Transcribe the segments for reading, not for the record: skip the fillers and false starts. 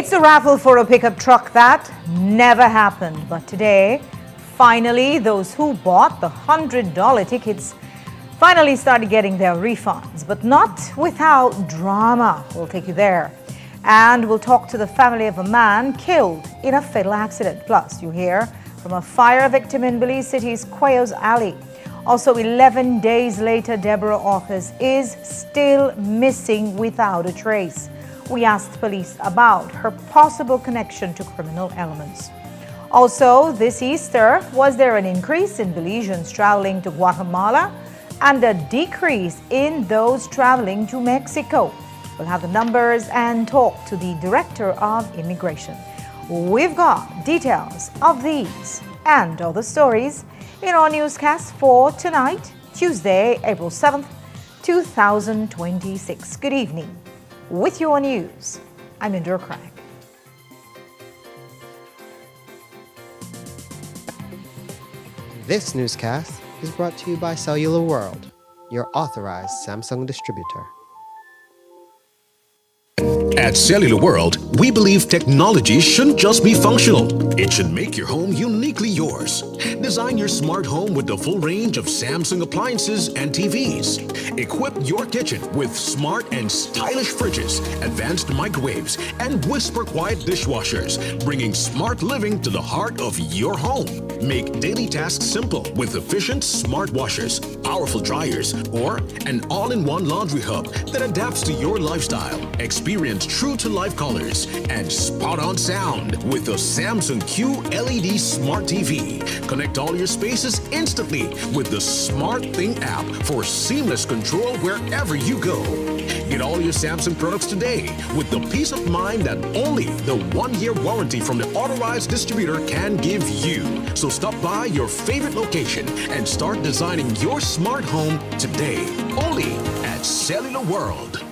It's a raffle for a pickup truck that never happened. But today, finally, those who bought the $100 tickets finally started getting their refunds, but not without drama. We'll take you there. And we'll talk to the family of a man killed in a fatal accident. Plus, you hear from a fire victim in Belize City's Quayos Alley. Also, 11 days later, Deborah Authors is still missing without a trace. We asked police about her possible connection to criminal elements. Also, this Easter, was there an increase in Belizeans traveling to Guatemala and a decrease in those traveling to Mexico? We'll have the numbers and talk to the Director of Immigration. We've got details of these and other stories in our newscast for tonight, Tuesday, April 7th, 2026. Good evening. With your news, I'm Indra Craig. This newscast is brought to you by Cellular World, your authorized Samsung distributor. At Cellular World, we believe technology shouldn't just be functional. It should make your home uniquely yours. Design your smart home with the full range of Samsung appliances and TVs. Equip your kitchen with smart and stylish fridges, advanced microwaves, and whisper-quiet dishwashers, bringing smart living to the heart of your home. Make daily tasks simple with efficient smart washers, powerful dryers, or an all-in-one laundry hub that adapts to your lifestyle. Experience true-to-life colors and spot-on sound with the Samsung Q LED Smart TV. Connect all your spaces instantly with the Smart Thing app for seamless control wherever you go. Get all your Samsung products today with the peace of mind that only the 1-year warranty from the authorized distributor can give you. So stop by your favorite location and start designing your smart home today. Only at Cellular World.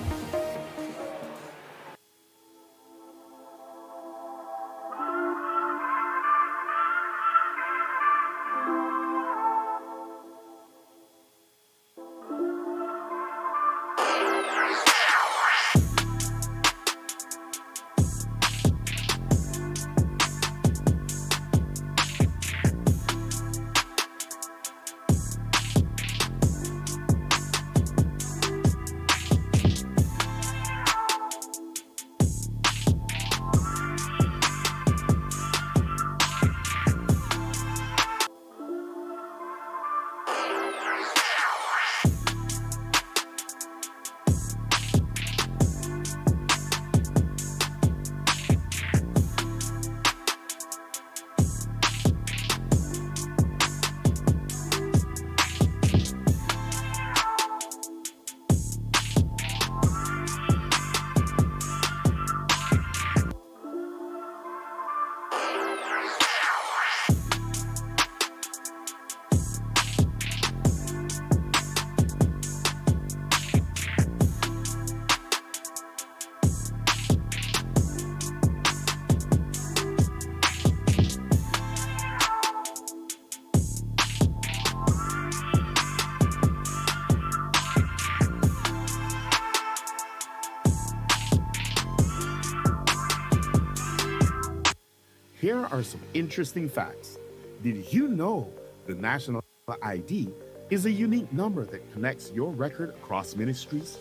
Here are some interesting facts. Did you know the National ID is a unique number that connects your record across ministries?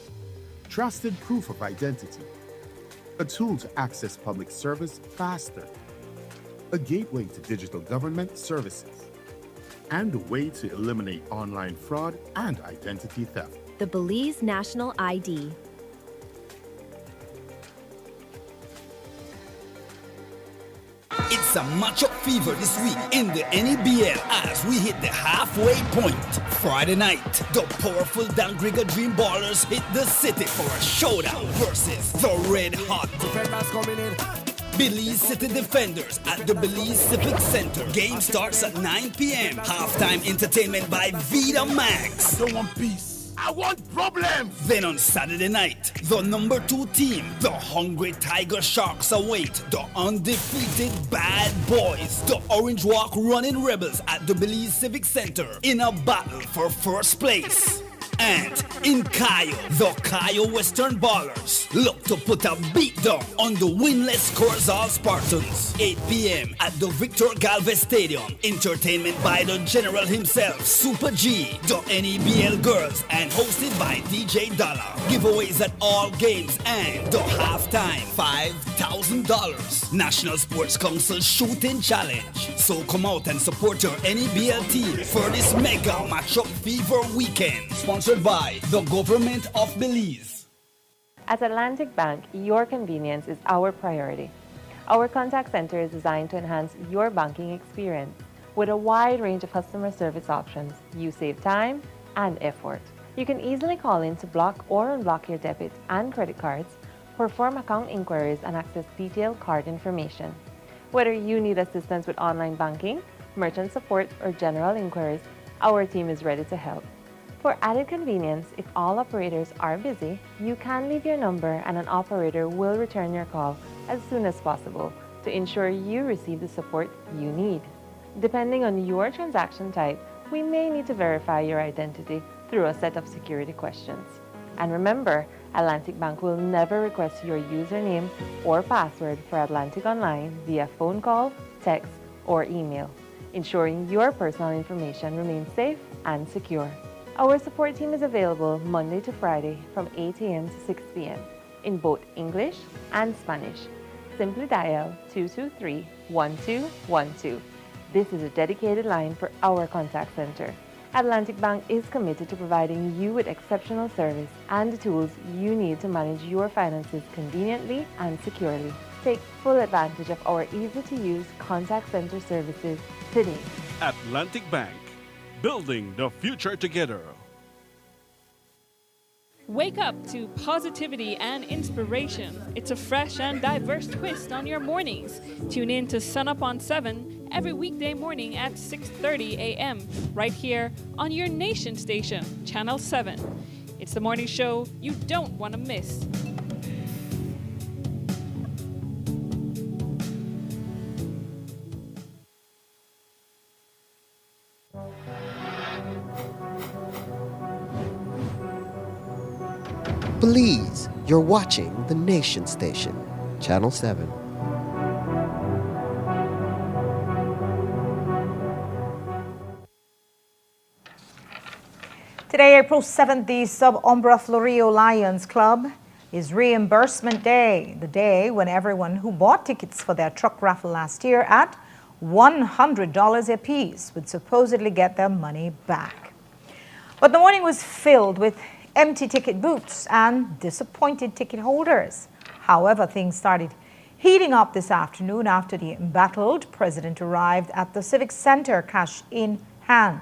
Trusted proof of identity. A tool to access public service faster. A gateway to digital government services. And a way to eliminate online fraud and identity theft. The Belize National ID. It's a matchup fever this week in the NEBL as we hit the halfway point. Friday night, the powerful Dangriga Dream Ballers hit the city for a showdown versus the Red Hot Belize City Defenders at the Belize Civic Center. Game starts at 9 p.m. Halftime entertainment by Vida Max. I don't want peace. I want problems! Then on Saturday night, the number 2 team, the Hungry Tiger Sharks, await the undefeated Bad Boys, the Orange Walk Running Rebels at the Belize Civic Center in a battle for first place. And in Cayo, the Cayo Western Ballers look to put a beat down on the winless Corzal Spartans. 8 p.m. at the Victor Galvez Stadium. Entertainment by the General himself, Super G, the NEBL Girls, and hosted by DJ Dollar. Giveaways at all games and the halftime $5,000 National Sports Council Shooting Challenge. So come out and support your NEBL team for this mega matchup fever weekend. Sponsored by the Government of Belize. At Atlantic Bank, your convenience is our priority. Our contact center is designed to enhance your banking experience. With a wide range of customer service options, you save time and effort. You can easily call in to block or unblock your debit and credit cards, perform account inquiries, and access detailed card information. Whether you need assistance with online banking, merchant support, or general inquiries, our team is ready to help. For added convenience, if all operators are busy, you can leave your number and an operator will return your call as soon as possible to ensure you receive the support you need. Depending on your transaction type, we may need to verify your identity through a set of security questions. And remember, Atlantic Bank will never request your username or password for Atlantic Online via phone call, text, or email, ensuring your personal information remains safe and secure. Our support team is available Monday to Friday from 8 a.m. to 6 p.m. in both English and Spanish. Simply dial 223-1212. This is a dedicated line for our contact center. Atlantic Bank is committed to providing you with exceptional service and the tools you need to manage your finances conveniently and securely. Take full advantage of our easy-to-use contact center services today. Atlantic Bank, building the future together. Wake up to positivity and inspiration. It's a fresh and diverse twist on your mornings. Tune in to Sun Up on 7 every weekday morning at 6:30 a.m. right here on your nation station, Channel 7. It's the morning show you don't want to miss. Belize, you're watching the Nation Station, Channel 7. Today, April 7th, the Sub-Umbra Florio Lions Club is Reimbursement Day, the day when everyone who bought tickets for their truck raffle last year at $100 apiece would supposedly get their money back. But the morning was filled with empty ticket booths and disappointed ticket holders. However, things started heating up this afternoon after the embattled president arrived at the Civic Center, cash in hand.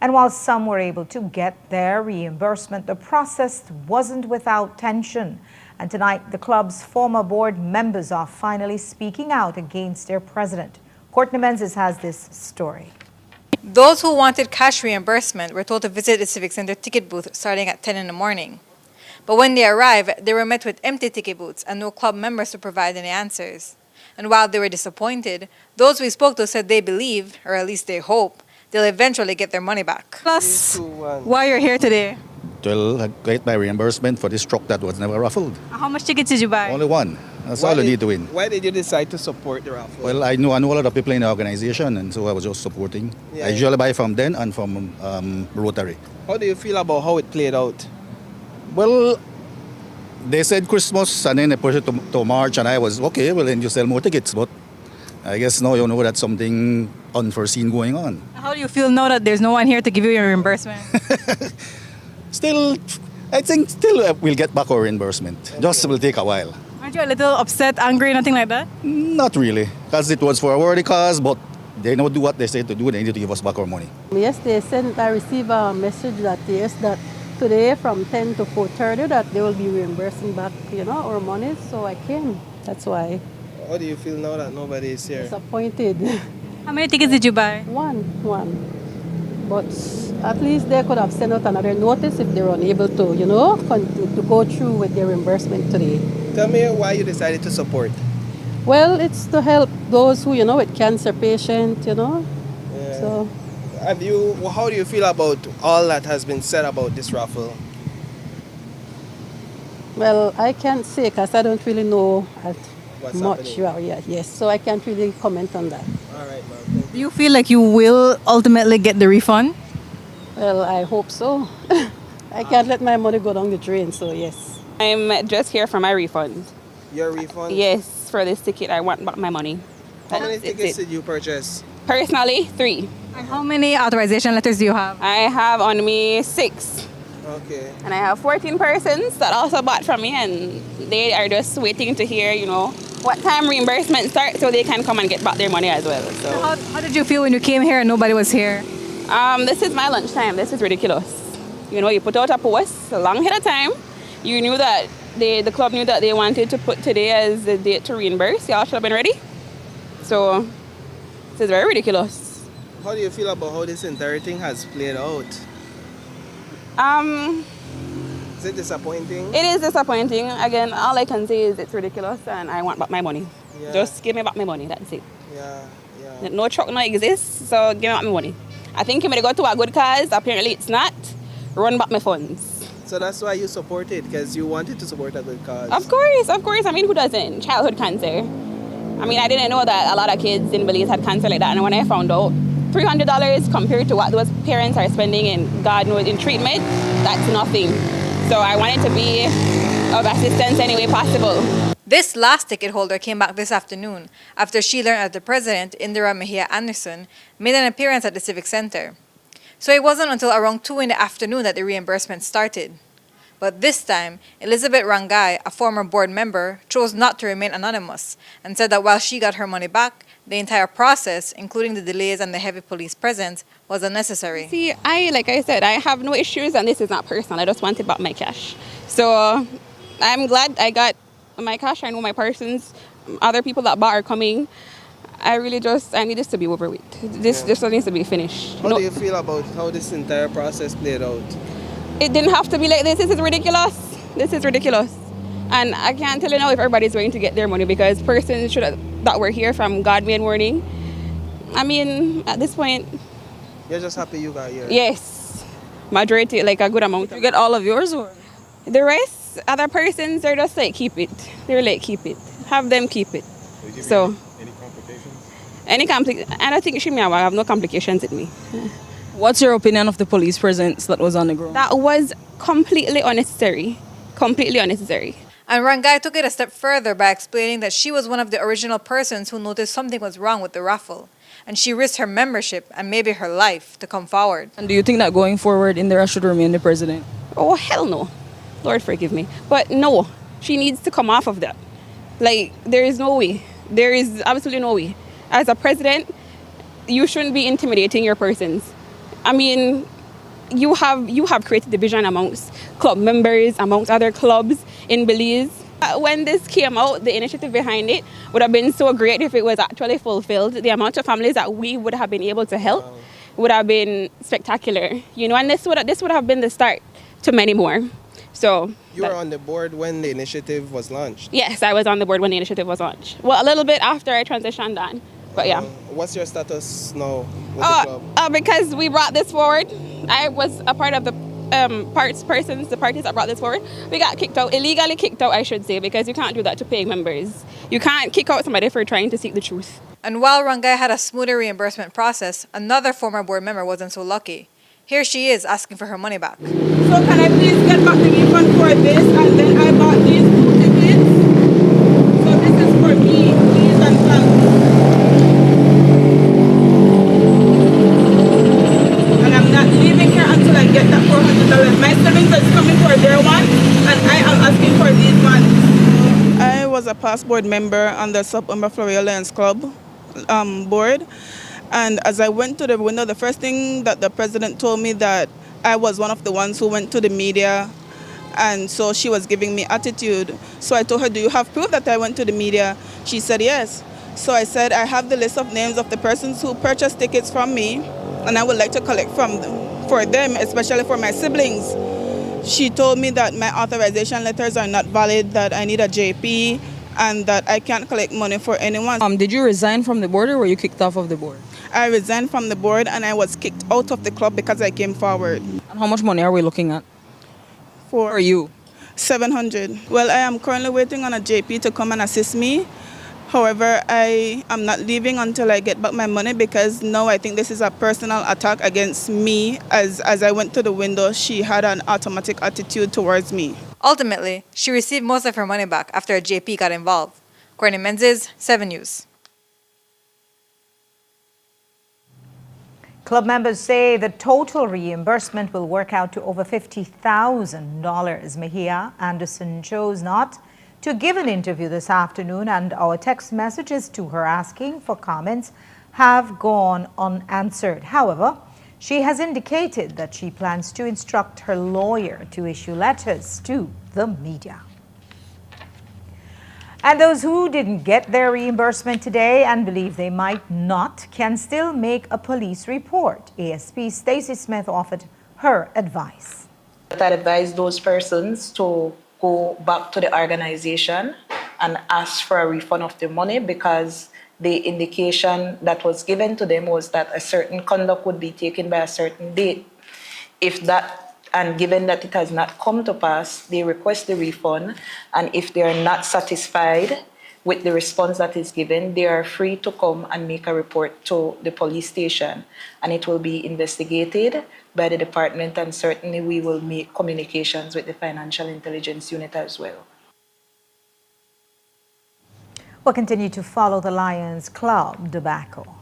And while some were able to get their reimbursement, the process wasn't without tension. And tonight, the club's former board members are finally speaking out against their president. Courtney Menzies has this story. Those who wanted cash reimbursement were told to visit the Civic Center ticket booth starting at 10 in the morning. But when they arrived, they were met with empty ticket booths and no club members to provide any answers. And while they were disappointed, those we spoke to said they believe, or at least they hope, they'll eventually get their money back. Plus, why you're here today? To get my reimbursement for this truck that was never raffled. How much tickets did you buy? Only one. That's all I need to win. Why did you decide to support the raffle? Well, I know a lot of people in the organization, and so I was just supporting. I usually buy from them and from Rotary. How do you feel about how it played out? Well, they said Christmas, and then they pushed it to March, and I was, okay, well, then you sell more tickets. But I guess now you know that's something unforeseen going on. How do you feel now that there's no one here to give you your reimbursement? Still, I think we'll get back our reimbursement. Just will take a while. Aren't you a little upset, angry, nothing like that? Not really, because it was for a worthy cause, but they don't do what they say to do. They need to give us back our money. Yes, I received a message that that today from 10 to 4:30 that they will be reimbursing back, our money. So I came. That's why. How do you feel now that nobody is here? Disappointed. How many tickets did you buy? One. But at least they could have sent out another notice if they were unable to, to go through with their reimbursement today. Tell me why you decided to support. Well, it's to help those who, with cancer patients, Yeah. So How do you feel about all that has been said about this raffle? Well, I can't say because I don't really know What's much. happening? Yes, so I can't really comment on that. All right, ma'am. Do you feel like you will ultimately get the refund? Well, I hope so. I can't let my money go down the drain, so yes. I'm just here for my refund. Your refund? Yes, for this ticket. I want back my money. How many tickets did you purchase? Personally, 3. And how many authorization letters do you have? I have on me 6. Okay. And I have 14 persons that also bought from me, and they are just waiting to hear, what time reimbursement starts so they can come and get back their money as well. So How did you feel when you came here and nobody was here? This is my lunchtime. This is ridiculous. You put out a post a long ahead of time. You knew that the club knew that they wanted to put today as the date to reimburse. Y'all should have been ready. So this is very ridiculous. How do you feel about how this entire thing has played out? Is it disappointing? It is disappointing. Again, all I can say is it's ridiculous and I want back my money. Yeah. Just give me back my money, that's it. Yeah. No truck no exists, so give me back my money. I think it may go to a good cause, apparently it's not. Run back my funds. So that's why you supported, because you wanted to support a good cause. Of course. I mean, who doesn't? Childhood cancer. I mean, I didn't know that a lot of kids in Belize had cancer like that, and when I found out, $300 compared to what those parents are spending in, God knows, in treatment, that's nothing. So I wanted to be of assistance any way possible. This last ticket holder came back this afternoon after she learned that the president, Indira Mejia Anderson, made an appearance at the Civic Center. So it wasn't until around 2 in the afternoon that the reimbursement started. But this time, Elizabeth Rangay, a former board member, chose not to remain anonymous and said that while she got her money back, the entire process, including the delays and the heavy police presence, was unnecessary. See, like I said, I have no issues and this is not personal. I just wanted back my cash. So I'm glad I got my cash. I know my persons, other people that bought are coming. I need this to be over with. This needs to be finished. How do you feel about how this entire process played out? It didn't have to be like this. This is ridiculous. And I can't tell you now if everybody's going to get their money because persons that were here from God made warning. I mean, at this point... You're just happy you got here? Yes. Majority, like a good amount. You get all of yours or? The rest, other persons, they're just like, keep it. They're like, keep it. Have them keep it. So... Any complications? I don't think I have no complications with me. What's your opinion of the police presence that was on the ground? That was completely unnecessary. Completely unnecessary. And Rangay took it a step further by explaining that she was one of the original persons who noticed something was wrong with the raffle. And she risked her membership and maybe her life to come forward. And do you think that going forward, Indira should remain the president? Oh, hell no. Lord forgive me. But no, she needs to come off of that. Like, there is no way. There is absolutely no way. As a president, you shouldn't be intimidating your persons. I mean, you have created division amongst club members, amongst other clubs in Belize. When this came out, the initiative behind it would have been so great if it was actually fulfilled. The amount of families that we would have been able to help would have been spectacular. And this would have been the start to many more. So you were on the board when the initiative was launched? Yes, I was on the board when the initiative was launched. Well, a little bit after I transitioned on, but yeah. What's your status now with the club? Because we brought this forward. I was a part of the the parties that brought this forward. We got kicked out, illegally kicked out, I should say, because you can't do that to paying members. You can't kick out somebody for trying to seek the truth. And while Rangay had a smoother reimbursement process, another former board member wasn't so lucky. Here she is asking for her money back. So can I please get back the refund for this? And then I bought these 2 tickets. So this is for me, please and thanks. And I'm not leaving here until I get that $400. My siblings are coming for their one, and I am asking for these ones. I was a past board member on the Sub-Umber Florida Lions Club board. And as I went to the window, the first thing that the president told me that I was one of the ones who went to the media. And so she was giving me attitude. So I told her, do you have proof that I went to the media? She said, yes. So I said, I have the list of names of the persons who purchased tickets from me, and I would like to collect for them, especially for my siblings. She told me that my authorization letters are not valid, that I need a JP, and that I can't collect money for anyone. Did you resign from the board or were you kicked off of the board? I resigned from the board and I was kicked out of the club because I came forward. And how much money are we looking at? For you? 700. Well, I am currently waiting on a JP to come and assist me. However, I am not leaving until I get back my money because now I think this is a personal attack against me. As I went to the window, she had an automatic attitude towards me. Ultimately, she received most of her money back after a JP got involved. Courtney Menzies, 7 News. Club members say the total reimbursement will work out to over $50,000. Mejia Anderson chose not to give an interview this afternoon, and our text messages to her asking for comments have gone unanswered. However, she has indicated that she plans to instruct her lawyer to issue letters to the media. And those who didn't get their reimbursement today and believe they might not can still make a police report. ASP Stacey Smith offered her advice. I'd advise those persons to go back to the organization and ask for a refund of the money, because the indication that was given to them was that a certain conduct would be taken by a certain date. If that, and given that it has not come to pass, they request the refund, and if they are not satisfied with the response that is given, they are free to come and make a report to the police station, and it will be investigated by the department, and certainly we will make communications with the Financial Intelligence Unit as well. We'll continue to follow the Lions Club debacle.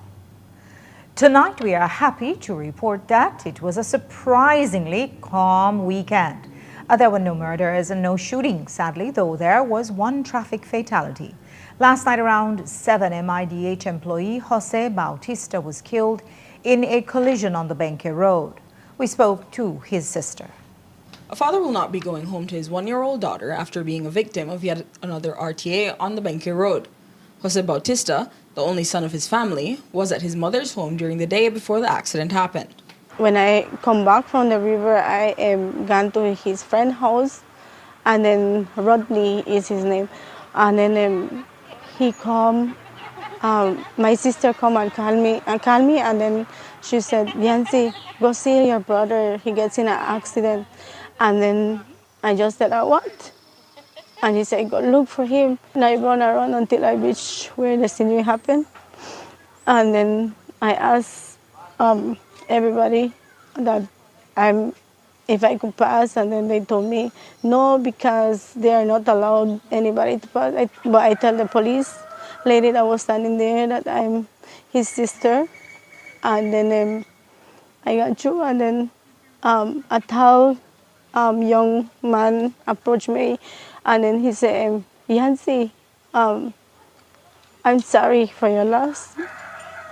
Tonight, we are happy to report that it was a surprisingly calm weekend. There were no murders and no shootings, sadly, though there was one traffic fatality. Last night, around 7, MIDH employee Jose Bautista was killed in a collision on the Benke Road. We spoke to his sister. A father will not be going home to his 1-year-old daughter after being a victim of yet another RTA on the Benke Road. Jose Bautista, the only son of his family, was at his mother's home during the day before the accident happened. When I come back from the river, I am gone to his friend's house, and then Rodney is his name. And then he come, my sister come and call me, and then she said, Yancy, go see your brother, he gets in an accident. And then I just said, what? And he said, go look for him. And I run around until I reach where the scene happened. And then I asked everybody that if I could pass, and then they told me no, because they are not allowed anybody to pass. But I tell the police lady that was standing there that I'm his sister. And then I got through, and then a tall young man approached me, and then he said, Yancy, I'm sorry for your loss,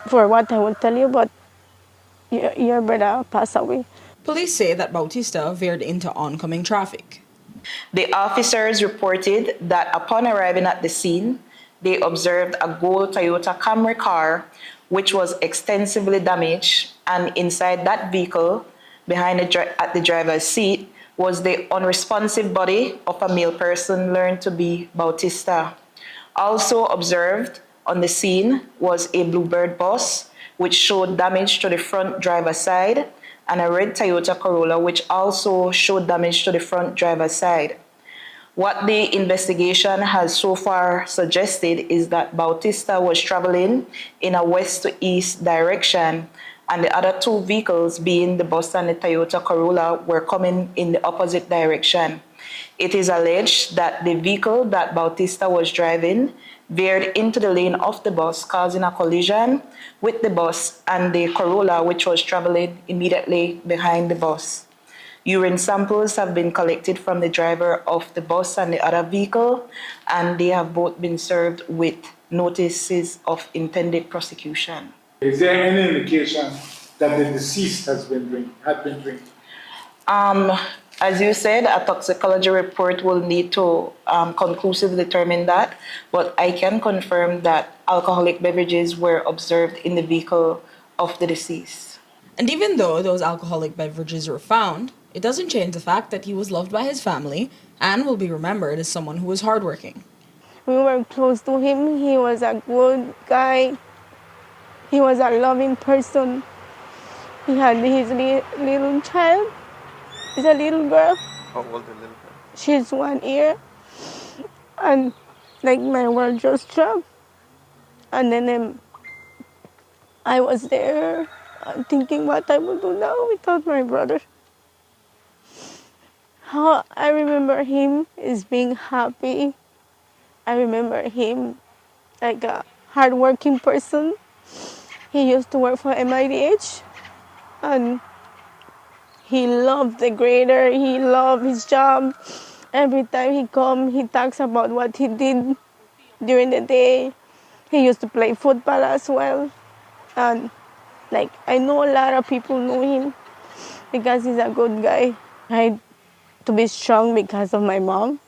for what I will tell you, but your brother passed away. Police say that Bautista veered into oncoming traffic. The officers reported that upon arriving at the scene, they observed a gold Toyota Camry car which was extensively damaged, and inside that vehicle, behind at the driver's seat, was the unresponsive body of a male person learned to be Bautista. Also observed on the scene was a Bluebird bus, which showed damage to the front driver's side, and a red Toyota Corolla, which also showed damage to the front driver's side. What the investigation has so far suggested is that Bautista was traveling in a west to east direction, and the other two vehicles, being the bus and the Toyota Corolla, were coming in the opposite direction. It is alleged that the vehicle that Bautista was driving veered into the lane of the bus, causing a collision with the bus and the Corolla, which was traveling immediately behind the bus. Urine samples have been collected from the driver of the bus and the other vehicle, and they have both been served with notices of intended prosecution. Is there any indication that the deceased had been drinking? As you said, a toxicology report will need to conclusively determine that, but I can confirm that alcoholic beverages were observed in the vehicle of the deceased. And even though those alcoholic beverages were found, it doesn't change the fact that he was loved by his family and will be remembered as someone who was hardworking. We were close to him. He was a good guy, He was a loving person. He had his little child. It's a little girl. How old is the little girl? She's 1 year. And like my world just dropped. And then I was there thinking what I would do now without my brother. How I remember him is being happy. I remember him like a hardworking person. He used to work for MIDH and he loved the grader, he loved his job. Every time he come, he talks about what he did during the day. He used to play football as well. And like I know a lot of people know him because he's a good guy. I had to be strong because of my mom.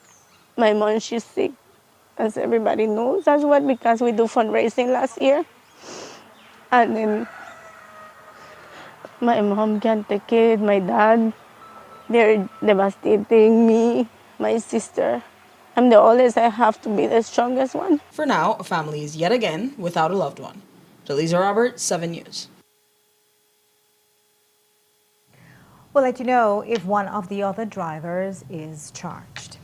My mom, she's sick, as everybody knows as well, because we do fundraising last year. And then my mom can't take it, my dad, they're devastating me, my sister. I'm the oldest, I have to be the strongest one. For now, a family is yet again without a loved one. Delisa Roberts, 7 News. We'll let you know if one of the other drivers is charged.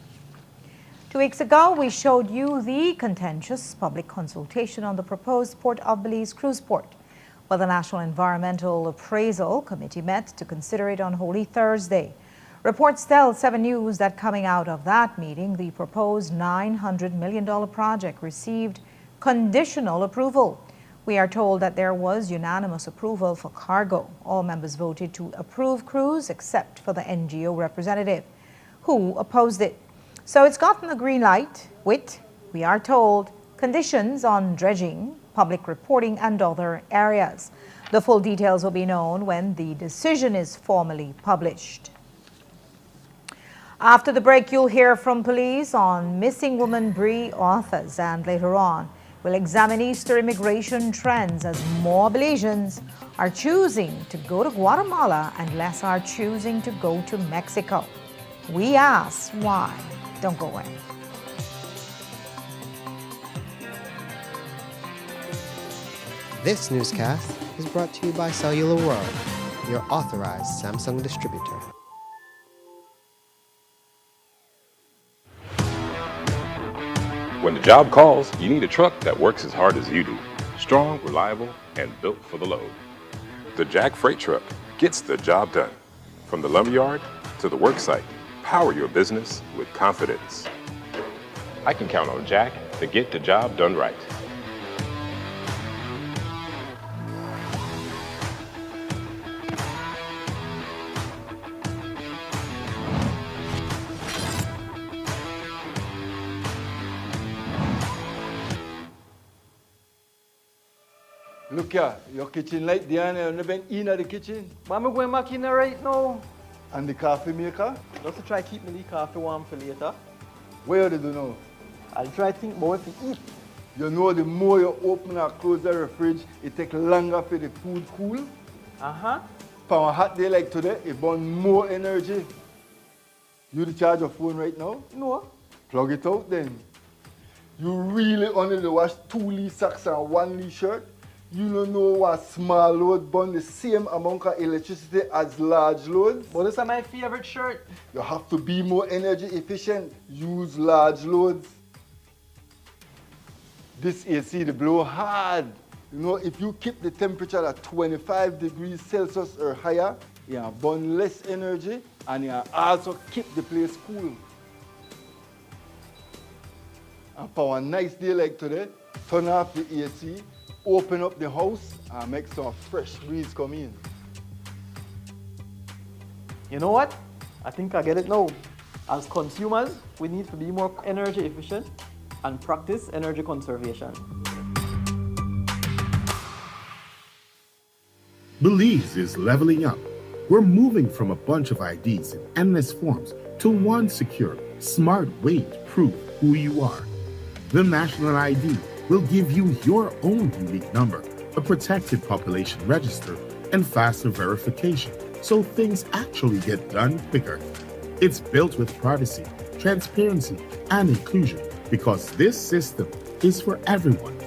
2 weeks ago, we showed you the contentious public consultation on the proposed Port of Belize cruise port. Well, the National Environmental Appraisal Committee met to consider it on Holy Thursday. Reports tell 7 News that coming out of that meeting, the proposed $900 million project received conditional approval. We are told that there was unanimous approval for cargo. All members voted to approve cruise except for the NGO representative, who opposed it. So it's gotten a green light with, we are told, conditions on dredging, public reporting, and other areas. The full details will be known when the decision is formally published. After the break, you'll hear from police on missing woman Bree Authors, and later on, we'll examine Easter immigration trends as more Belizeans are choosing to go to Guatemala and less are choosing to go to Mexico. We ask why. Don't go away. This newscast is brought to you by Cellular World, your authorized Samsung distributor. When the job calls, you need a truck that works as hard as you do. Strong, reliable, and built for the load. The Jack Freight Truck gets the job done. From the lumberyard to the work site, power your business with confidence. I can count on Jack to get the job done right. Look here, your kitchen light there and you been in the kitchen. Mama going back in there right now. And the coffee maker? Just to try keep me the coffee warm for later. Where did you know? I'll try to think about what to eat. You know the more you open or close the fridge, it takes longer for the food cool. Uh-huh. For a hot day like today, it burns more energy. You to charge your phone right now? No. Plug it out then. You really only wash 2 Lee socks and 1 Lee shirt? You don't know what small load burn the same amount of electricity as large loads? But this is my favorite shirt. You have to be more energy efficient. Use large loads. This AC, they blow hard. You know, if you keep the temperature at 25 degrees Celsius or higher, you burn less energy and you also keep the place cool. And for a nice day like today, turn off the AC, open up the house and make some fresh breeze come in. You know what? I think I get it now. As consumers, we need to be more energy efficient and practice energy conservation. Belize is leveling up. We're moving from a bunch of IDs in endless forms to one secure, smart way to prove who you are. The National ID will give you your own unique number, a protected population register, and faster verification, so things actually get done quicker. It's built with privacy, transparency, and inclusion because this system is for everyone.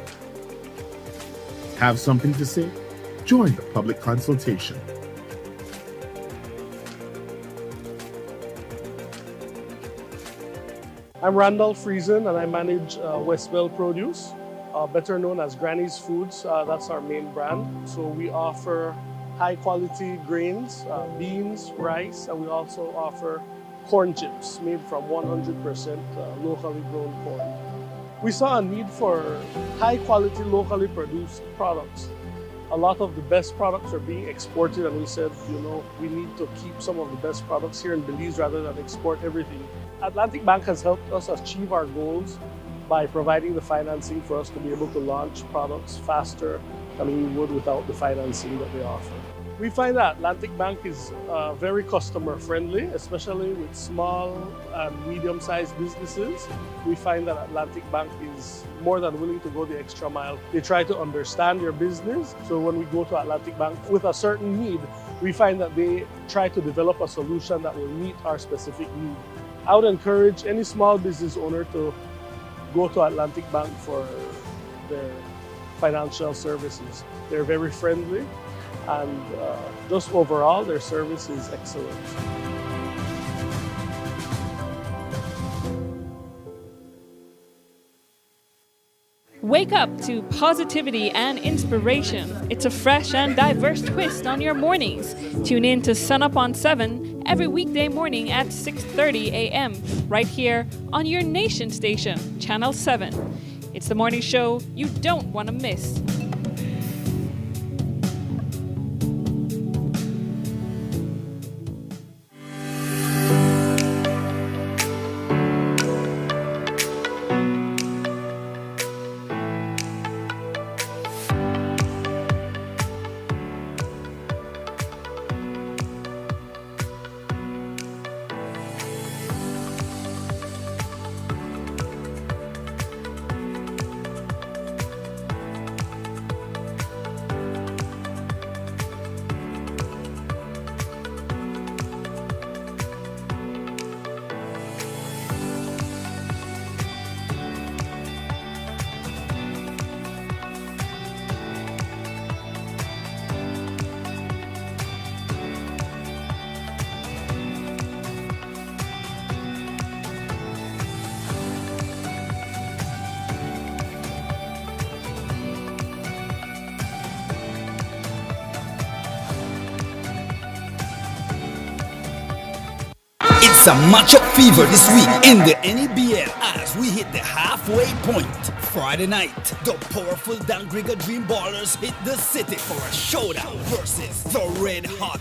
Have something to say? Join the public consultation. I'm Randall Friesen and I manage Westwell Produce, better known as Granny's Foods. That's our main brand. So we offer high quality grains, beans, rice, and we also offer corn chips made from 100% locally grown corn. We saw a need for high quality locally produced products. A lot of the best products are being exported, and we said, we need to keep some of the best products here in Belize rather than export everything. Atlantic Bank has helped us achieve our goals by providing the financing for us to be able to launch products faster than we would without the financing that they offer. We find that Atlantic Bank is very customer friendly, especially with small and medium-sized businesses. We find that Atlantic Bank is more than willing to go the extra mile. They try to understand your business. So when we go to Atlantic Bank with a certain need, we find that they try to develop a solution that will meet our specific need. I would encourage any small business owner to go to Atlantic Bank for their financial services. They're very friendly, and just overall, their service is excellent. Wake up to positivity and inspiration. It's a fresh and diverse twist on your mornings. Tune in to Sun Up on 7 every weekday morning at 6:30 a.m. right here on your nation station, Channel 7. It's the morning show you don't want to miss. It's a matchup fever this week in the NEBL as we hit the halfway point. Friday night, the powerful Dangriga Dream Ballers hit the city for a showdown versus the red hot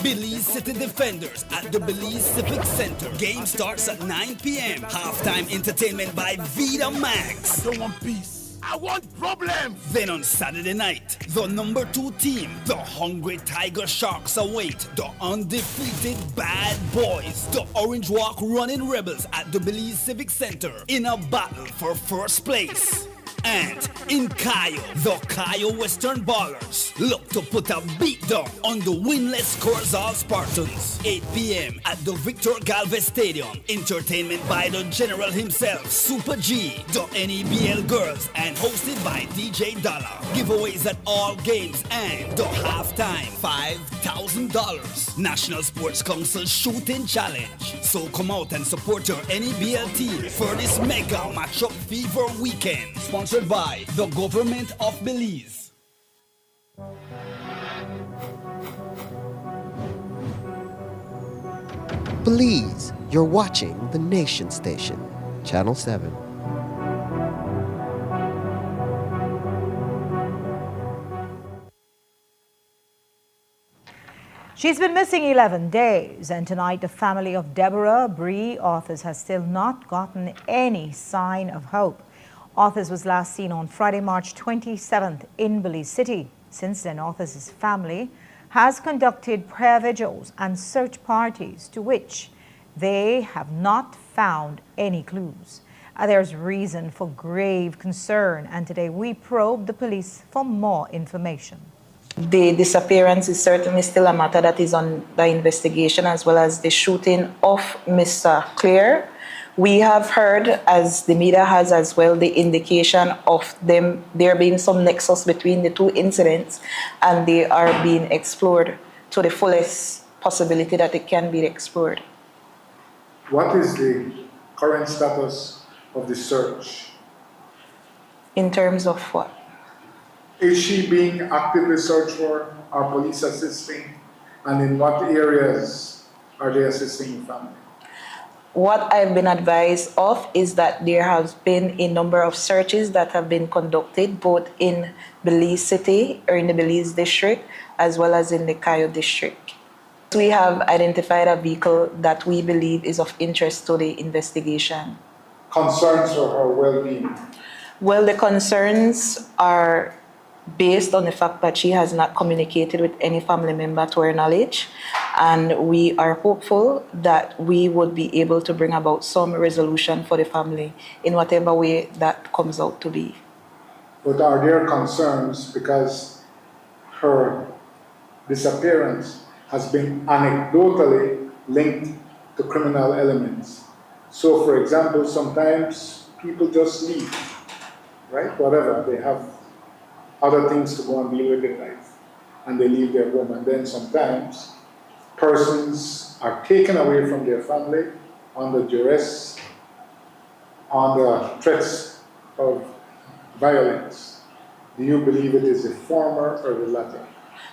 Belize City Defenders at the Belize Civic Center. Game starts at 9 p.m. Halftime entertainment by Vita Max. Don't want peace. I want problems! Then on Saturday night, the number 2 team, the Hungry Tiger Sharks, await the undefeated Bad Boys, the Orange Walk Running Rebels at the Belize Civic Center in a battle for first place. And in Cayo, the Cayo Western Ballers look to put a beat down on the winless Corzal Spartans. 8 p.m. at the Victor Galvez Stadium. Entertainment by the General himself, Super G, the NEBL Girls, and hosted by DJ Dollar. Giveaways at all games and the halftime $5,000 National Sports Council Shooting Challenge. So come out and support your NEBL team for this mega matchup fever weekend. Sponsored by the Government of Belize. Belize, you're watching the Nation Station, Channel 7. She's been missing 11 days, and tonight the family of Deborah Bree Authors has still not gotten any sign of hope. Authors was last seen on Friday, March 27th in Belize City. Since then, Authors' family has conducted prayer vigils and search parties to which they have not found any clues. There's reason for grave concern, and today we probe the police for more information. The disappearance is certainly still a matter that is on the investigation, as well as the shooting of Mr. Clare. We have heard, as the media has as well, the indication of there being some nexus between the two incidents, and they are being explored to the fullest possibility that it can be explored. What is the current status of the search? In terms of what? Is she being actively searched for? Are police assisting? And in what areas are they assisting the family? What I've been advised of is that there has been a number of searches that have been conducted both in Belize City or in the Belize district as well as in the Cayo district. We have identified a vehicle that we believe is of interest to the investigation. Concerns for her well-being? Well, the concerns are based on the fact that she has not communicated with any family member to her knowledge, and we are hopeful that we would be able to bring about some resolution for the family in whatever way that comes out to be. But are there concerns because her disappearance has been anecdotally linked to criminal elements? So, for example, sometimes people just leave, right? Whatever, they have other things to go and deal with in life, and they leave their home. And then sometimes persons are taken away from their family under duress, under threats of violence. Do you believe it is the former or the latter?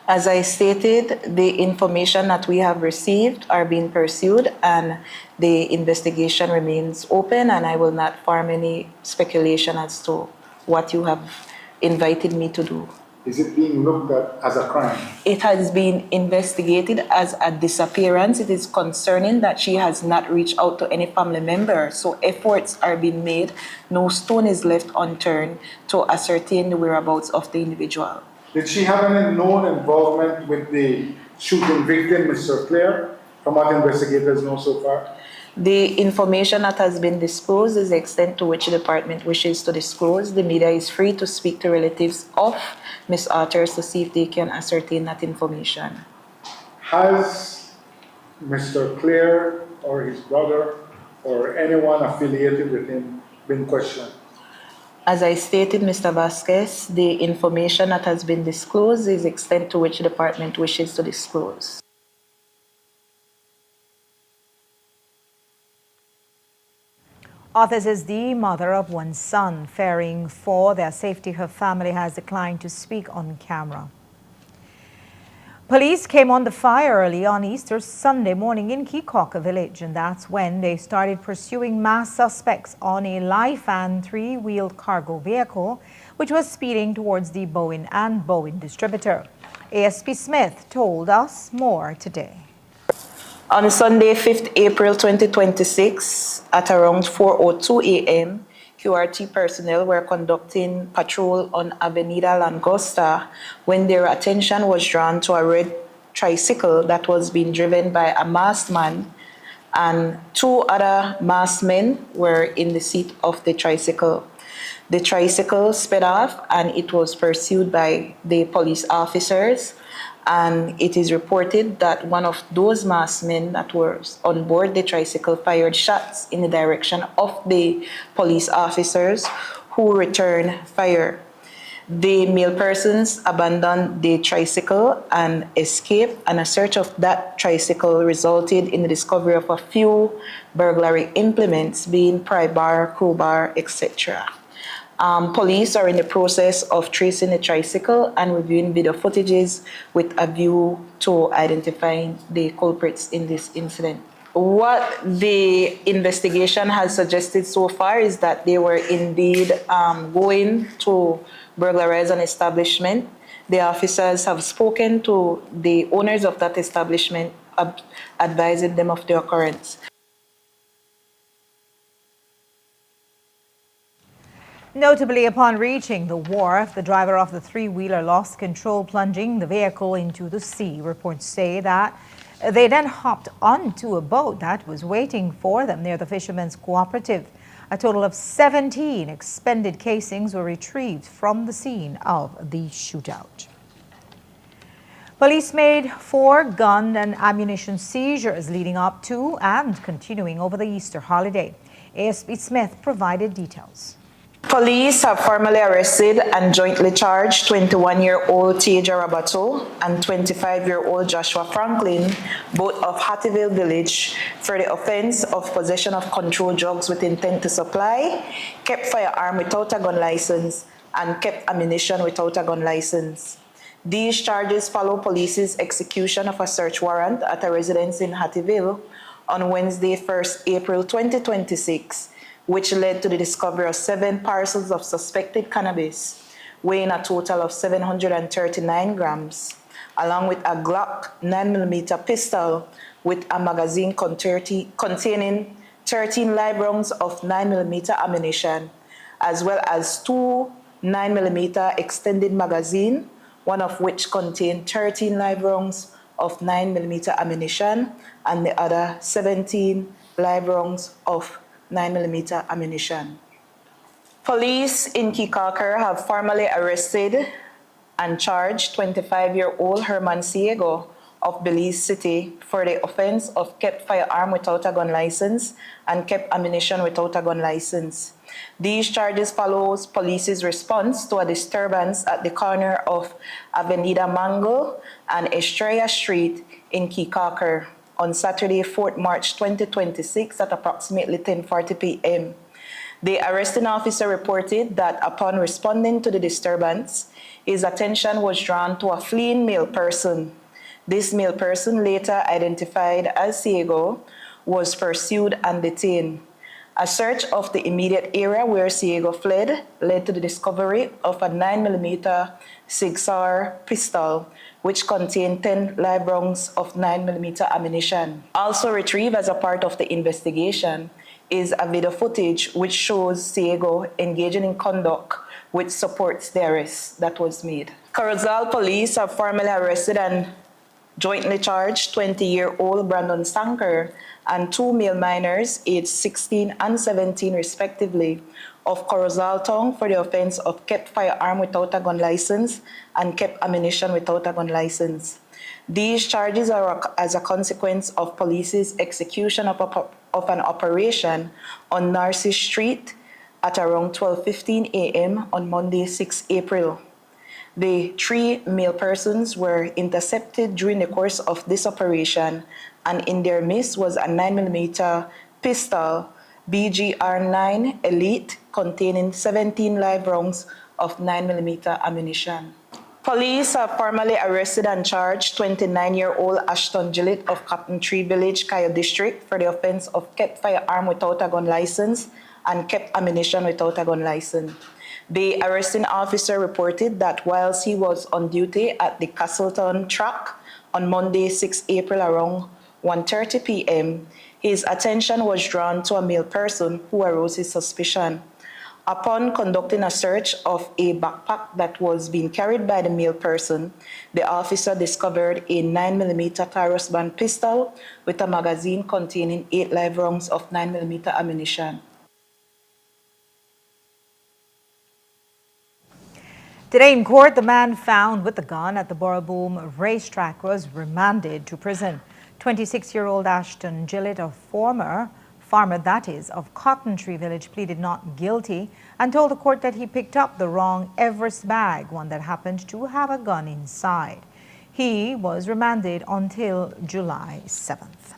As I stated, the information that we have received are being pursued, and the investigation remains open, and I will not form any speculation as to what you have invited me to do. Is it being looked at as a crime? It has been investigated as a disappearance. It is concerning that she has not reached out to any family member. So efforts are being made. No stone is left unturned to ascertain the whereabouts of the individual. Did she have any known involvement with the shooting victim, Mr. Clare, from what investigators know so far? The information that has been disclosed is the extent to which the department wishes to disclose. The media is free to speak to relatives of Ms. Arthurs to see if they can ascertain that information. Has Mr. Clare or his brother or anyone affiliated with him been questioned? As I stated, Mr. Vasquez, the information that has been disclosed is the extent to which the department wishes to disclose. Arthurs is the mother of one son. Fearing for their safety, her family has declined to speak on camera. Police came on the fire early on Easter Sunday morning in Kikoka village, and that's when they started pursuing mass suspects on a life and three-wheeled cargo vehicle, which was speeding towards the Bowen and Bowen distributor. ASP Smith told us more today. On Sunday, 5th April 2026, at around 4:02 a.m., QRT personnel were conducting patrol on Avenida Langosta when their attention was drawn to a red tricycle that was being driven by a masked man, and two other masked men were in the seat of the tricycle. The tricycle sped off and it was pursued by the police officers. And it is reported that one of those masked men that were on board the tricycle fired shots in the direction of the police officers, who returned fire. The male persons abandoned the tricycle and escaped, and a search of that tricycle resulted in the discovery of a few burglary implements, being pry bar, crowbar, etc. Police are in the process of tracing the tricycle and reviewing video footages with a view to identifying the culprits in this incident. What the investigation has suggested so far is that they were indeed going to burglarize an establishment. The officers have spoken to the owners of that establishment, advising them of the occurrence. Notably, upon reaching the wharf, the driver of the three-wheeler lost control, plunging the vehicle into the sea. Reports say that they then hopped onto a boat that was waiting for them near the Fishermen's Cooperative. A total of 17 expended casings were retrieved from the scene of the shootout. Police made 4 gun and ammunition seizures leading up to and continuing over the Easter holiday. ASP Smith provided details. Police have formally arrested and jointly charged 21-year-old Teja Rabato and 25-year-old Joshua Franklin, both of Hattieville Village, for the offense of possession of controlled drugs with intent to supply, kept firearm without a gun license, and kept ammunition without a gun license. These charges follow police's execution of a search warrant at a residence in Hattieville on Wednesday, 1st April 2026, which led to the discovery of 7 parcels of suspected cannabis, weighing a total of 739 grams, along with a Glock 9mm pistol with a magazine containing 13 live rounds of 9mm ammunition, as well as 2 9mm extended magazine, one of which contained 13 live rounds of 9mm ammunition, and the other 17 live rounds of 9mm ammunition. Police in Kikaker have formally arrested and charged 25-year-old Herman Ciego of Belize City for the offense of kept firearm without a gun license and kept ammunition without a gun license. These charges follows police's response to a disturbance at the corner of Avenida Mango and Estrella Street in Kikaker on Saturday, 4th March 2026 at approximately 10:40 p.m. The arresting officer reported that upon responding to the disturbance, his attention was drawn to a fleeing male person. This male person, later identified as Ciego, was pursued and detained. A search of the immediate area where Ciego fled led to the discovery of a 9mm Sig Sauer pistol, which contained 10 live rounds of 9mm ammunition. Also retrieved as a part of the investigation is a video footage which shows Ciego engaging in conduct which supports the arrest that was made. Corozal police have formally arrested and jointly charged 20-year-old Brandon Sanker and 2 male minors aged 16 and 17 respectively of Corozal Town for the offense of kept firearm without a gun license and kept ammunition without a gun license. These charges are as a consequence of police's execution of an operation on Narcissus Street at around 12:15 a.m. on Monday, 6 April. The 3 male persons were intercepted during the course of this operation, and in their midst was a 9mm pistol BGR-9 Elite containing 17 live rounds of 9mm ammunition. Police have formally arrested and charged 29-year-old Ashton Gillett of Cotton Tree Village, Kayo District for the offense of kept firearm without a gun license and kept ammunition without a gun license. The arresting officer reported that whilst he was on duty at the Castleton track on Monday, 6 April around 1:30 p.m., his attention was drawn to a male person who aroused his suspicion. Upon conducting a search of a backpack that was being carried by the male person, the officer discovered a 9mm Taurus band pistol with a magazine containing 8 live rounds of 9mm ammunition. Today in court, the man found with the gun at the Boroboom racetrack was remanded to prison. 26-year-old Ashton Gillett, a farmer that is, of Cotton Tree Village, pleaded not guilty and told the court that he picked up the wrong Everest bag, one that happened to have a gun inside. He was remanded until July 7th.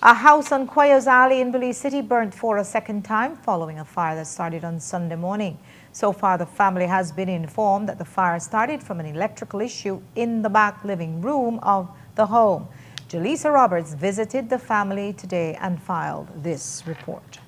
A house on Quayos Alley in Belize City burnt for a second time following a fire that started on Sunday morning. So far, the family has been informed that the fire started from an electrical issue in the back living room of the home. Jaleesa Roberts visited the family today and filed this report.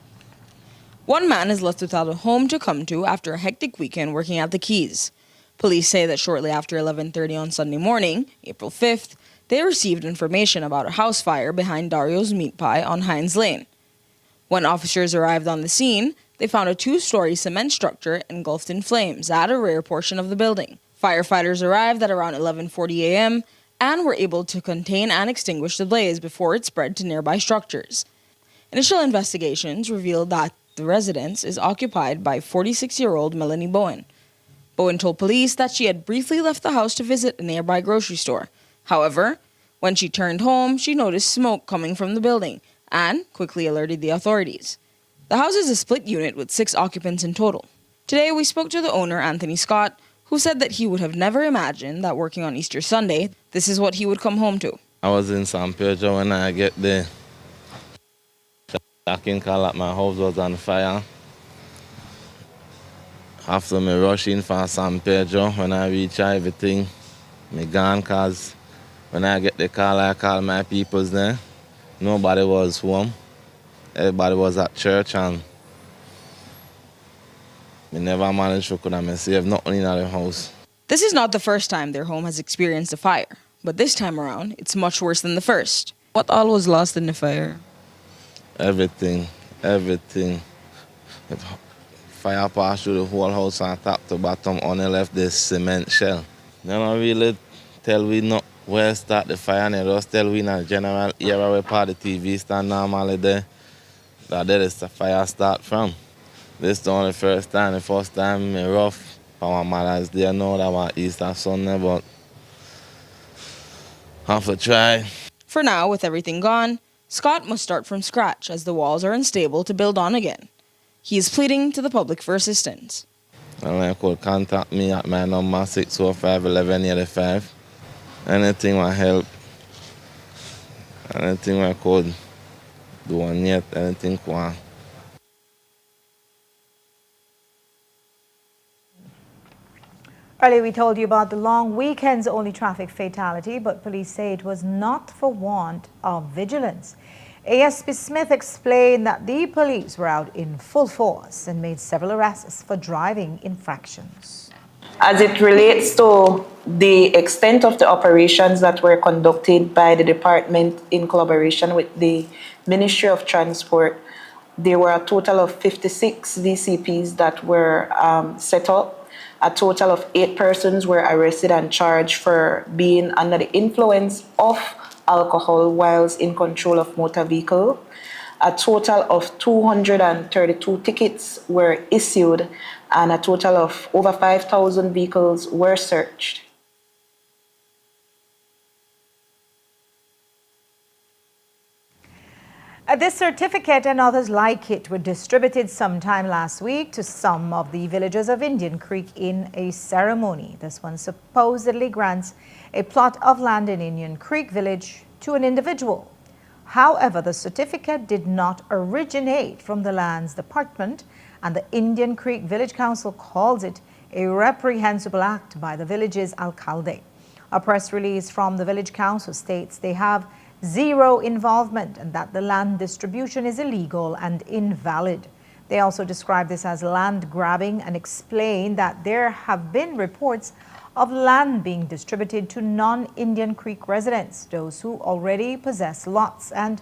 One man is left without a home to come to after a hectic weekend working at the Keys. Police say that shortly after 11:30 on Sunday morning, April 5th, they received information about a house fire behind Dario's Meat Pie on Hines Lane. When officers arrived on the scene, they found a 2-story cement structure engulfed in flames at a rear portion of the building. Firefighters arrived at around 11:40 a.m. and were able to contain and extinguish the blaze before it spread to nearby structures. Initial investigations revealed that the residence is occupied by 46-year-old Melanie Bowen. Bowen told police that she had briefly left the house to visit a nearby grocery store. However, when she turned home, she noticed smoke coming from the building and quickly alerted the authorities. The house is a split unit with 6 occupants in total. Today, we spoke to the owner, Anthony Scott, who said that he would have never imagined that working on Easter Sunday, this is what he would come home to. I was in San Pedro when I get there. I can call up my house was on fire. After me rushing from San Pedro, when I reach everything, me gone, cause when I get the call, I call my peoples there. Nobody was home. Everybody was at church, and we never managed to could have save nothing in the house. This is not the first time their home has experienced a fire, but this time around, it's much worse than the first. What all was lost in the fire? Everything. Fire passed through the whole house and top to bottom, only left this cement shell. They don't really tell we not where start the fire, and they just tell we in a general area where part of the TV stand normally there, that there is the fire start from. This is the only first time, me rough. My mother's there now that was Easter Sunday, but have to try. For now, with everything gone, Scott must start from scratch as the walls are unstable to build on again. He is pleading to the public for assistance. And you could contact me at my number 645-1185. Anything will help. Anything I could do on yet, anything can. Earlier we told you about the long weekend's only traffic fatality, but police say it was not for want of vigilance. ASP Smith explained that the police were out in full force and made several arrests for driving infractions. As it relates to the extent of the operations that were conducted by the department in collaboration with the Ministry of Transport, there were a total of 56 VCPs that were set up. A total of 8 persons were arrested and charged for being under the influence of alcohol whilst in control of motor vehicle. A total of 232 tickets were issued, and a total of over 5,000 vehicles were searched. This certificate and others like it were distributed sometime last week to some of the villagers of Indian Creek in a ceremony. This one supposedly grants a plot of land in Indian Creek village to an individual. However, the certificate did not originate from the Lands Department, and the Indian Creek Village Council calls it a reprehensible act by the village's alcalde. A press release from the Village Council states they have zero involvement and that the land distribution is illegal and invalid. They also describe this as land grabbing and explain that there have been reports of land being distributed to non-Indian Creek residents, those who already possess lots, and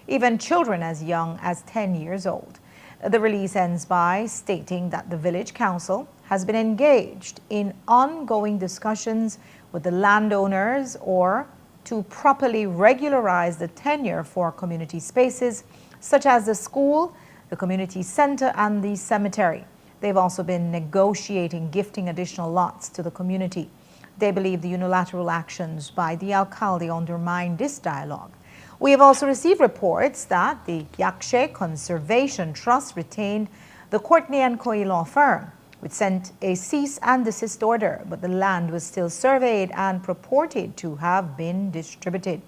even children as young as 10 years old. The release ends by stating that the Village Council has been engaged in ongoing discussions with the landowners to properly regularize the tenure for community spaces such as the school, the community center, and the cemetery. They've also been negotiating gifting additional lots to the community. They believe the unilateral actions by the alcalde undermine this dialogue. We have also received reports that the Yakshe Conservation Trust retained the Courtney & Coy law firm, which sent a cease and desist order, but the land was still surveyed and purported to have been distributed.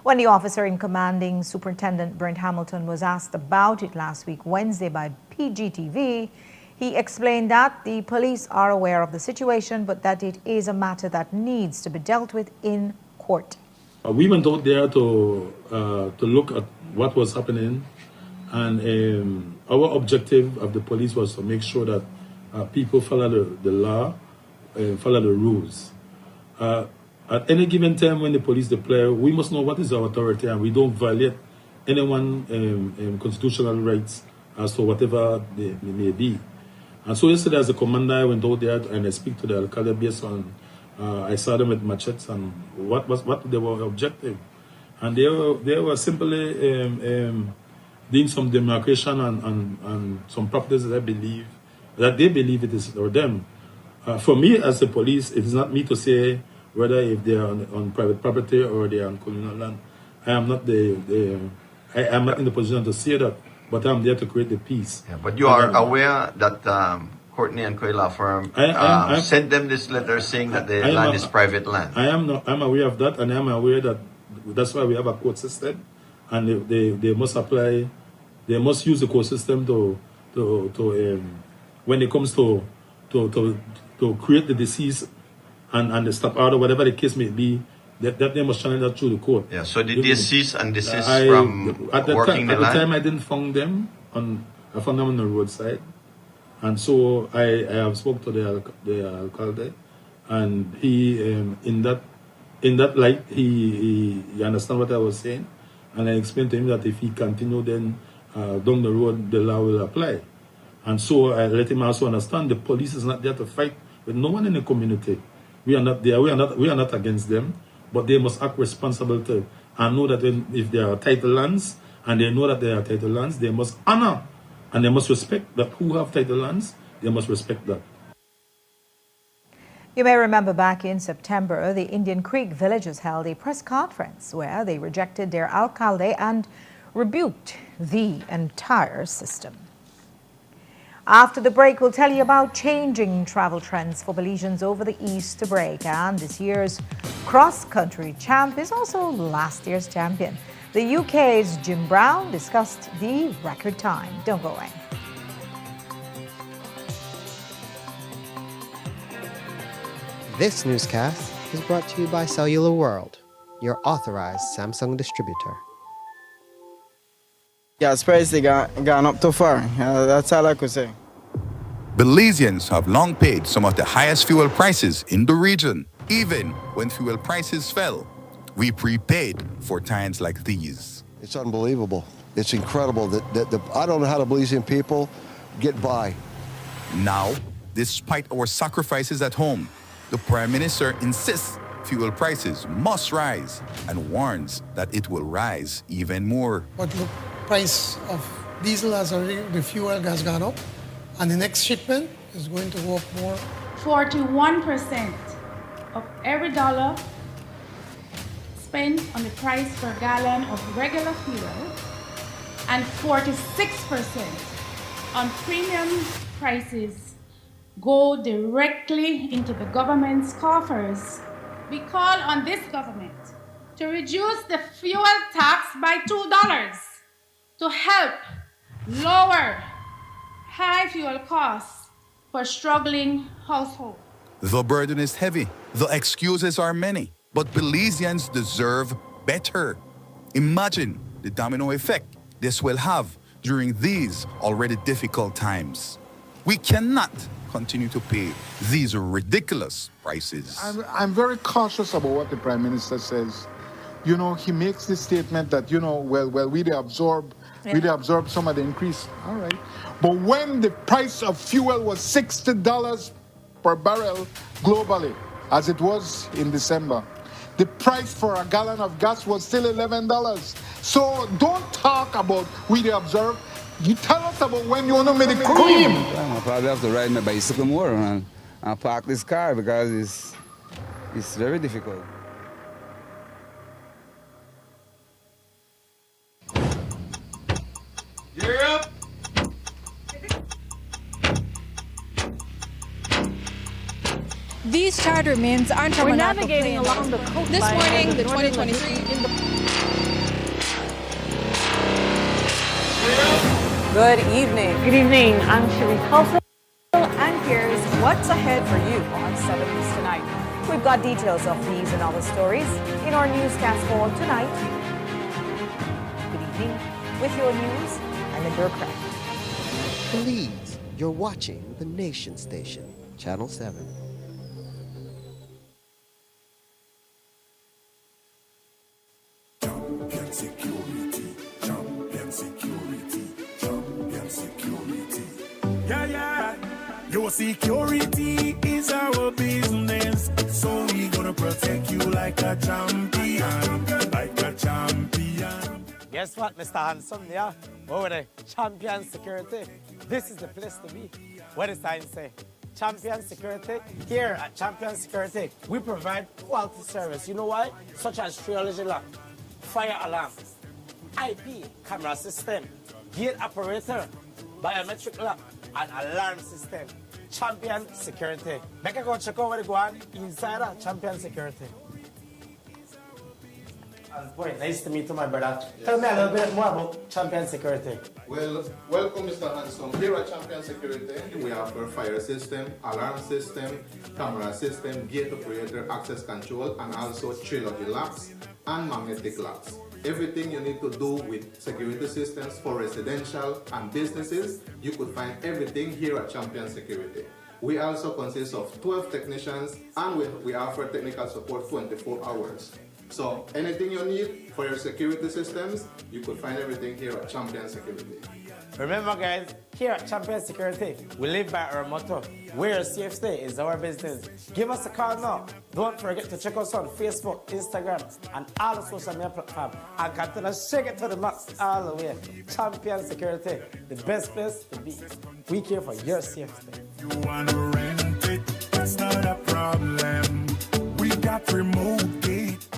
When the officer in commanding Superintendent Brent Hamilton was asked about it last week Wednesday by PGTV, he explained that the police are aware of the situation, but that it is a matter that needs to be dealt with in court. We went out there to look at what was happening, and our objective of the police was to make sure that people follow the law, follow the rules. At any given time when the police deploy, we must know what is our authority, and we don't violate anyone's constitutional rights as to whatever they may be. And so yesterday as a commander, I went out there and I speak to the alcalde based on, I saw them with machetes and what they were objective. And they were simply doing some demarcation and some properties that they believe it is for them. For me as a police, it is not me to say whether if they are on private property or they are on communal land. I am not in the position to say that. but I'm there to create the peace. Yeah, but you are aware that Courtney and Coy Law Firm sent them this letter saying that the land is private land. I'm aware of that, and I'm aware that that's why we have a court system, and they must apply, they must use the court system to when it comes to create the disease and the stop order, whatever the case may be, that they must channel that through the court. Yeah. So did they cease and desist from working the land? At the time, I didn't find them I found them on the roadside, and so I have spoke to the alcalde, and he in that light he understand what I was saying, and I explained to him that if he continue, then down the road the law will apply, and so I let him also understand the police is not there to fight with no one in the community. We are not there. We are not against them, but they must act responsible too, and know that if there are title lands and they know that there are title lands, they must honor and they must respect that who have title lands. They must respect that. You may remember back in September, the Indian Creek villagers held a press conference where they rejected their alcalde and rebuked the entire system. After the break, we'll tell you about changing travel trends for Belizeans over the Easter break. And this year's cross-country champ is also last year's champion. The UK's Jim Brown discussed the record time. Don't go away. This newscast is brought to you by Cellular World, your authorized Samsung distributor. Gas price they gone up too far. That's all I could say. Belizeans have long paid some of the highest fuel prices in the region. Even when fuel prices fell, we prepaid for times like these. It's unbelievable. It's incredible that I don't know how the Belizean people get by. Now, despite our sacrifices at home, the Prime Minister insists fuel prices must rise and warns that it will rise even more. But the price of diesel has already, the fuel has gone up, and the next shipment is going to go up more. 41% of every dollar spent on the price per gallon of regular fuel and 46% on premium prices go directly into the government's coffers. We call on this government to reduce the fuel tax by $2 to help lower high fuel costs for struggling households. The burden is heavy, the excuses are many, but Belizeans deserve better. Imagine the domino effect this will have during these already difficult times. We cannot continue to pay these ridiculous prices. I'm very cautious about what the Prime Minister says. You know, he makes this statement that, you know, we absorb some of the increase. All right. But when the price of fuel was $60 per barrel globally, as it was in December, the price for a gallon of gas was still $11. So don't talk about we absorb. You tell us about when you want to make the cream. I probably have to ride my bicycle more and park this car because it's very difficult. You're up. These charter mints aren't from We're an navigating along the coastline. This morning, the Northern 2023 Good evening. Good evening. I'm Cherie Tulsa. And here's what's ahead for you on 7 News tonight. We've got details of these and other stories in our newscast for tonight. Good evening with your news. I'm Indra Craig. Please, you're watching the Nation Station, Channel 7. Your security is our business, so we gonna protect you like a champion, like a champion. Guess what, Mr. Handsome? Yeah, over there, champion security. This is the place to be. What does sign say? Champion security. Here at Champion Security, we provide quality service. You know why? Such as triology lock, fire alarm, IP camera system, gate operator, biometric lock, and alarm system. Champion Security. Make a go check out where they go on inside Champion Security. And boy, nice to meet you, my brother. Tell me a little bit more about Champion Security. Well, welcome, Mr. Hanson. Here at Champion Security, we offer fire system, alarm system, camera system, gate operator, access control, and also trilogy locks and magnetic locks. Everything you need to do with security systems for residential and businesses, you could find everything here at Champion Security. We also consist of 12 technicians, and we offer technical support 24 hours. So anything you need for your security systems, you could find everything here at Champion Security. Remember, guys, here at Champion Security, we live by our motto, where your safety is our business. Give us a call now. Don't forget to check us on Facebook, Instagram, and all the social media platforms. And continue to shake it to the max all the way. Champion Security, the best place to be. We care for your safety. You wanna rent it? That's not a problem. We got remote gate.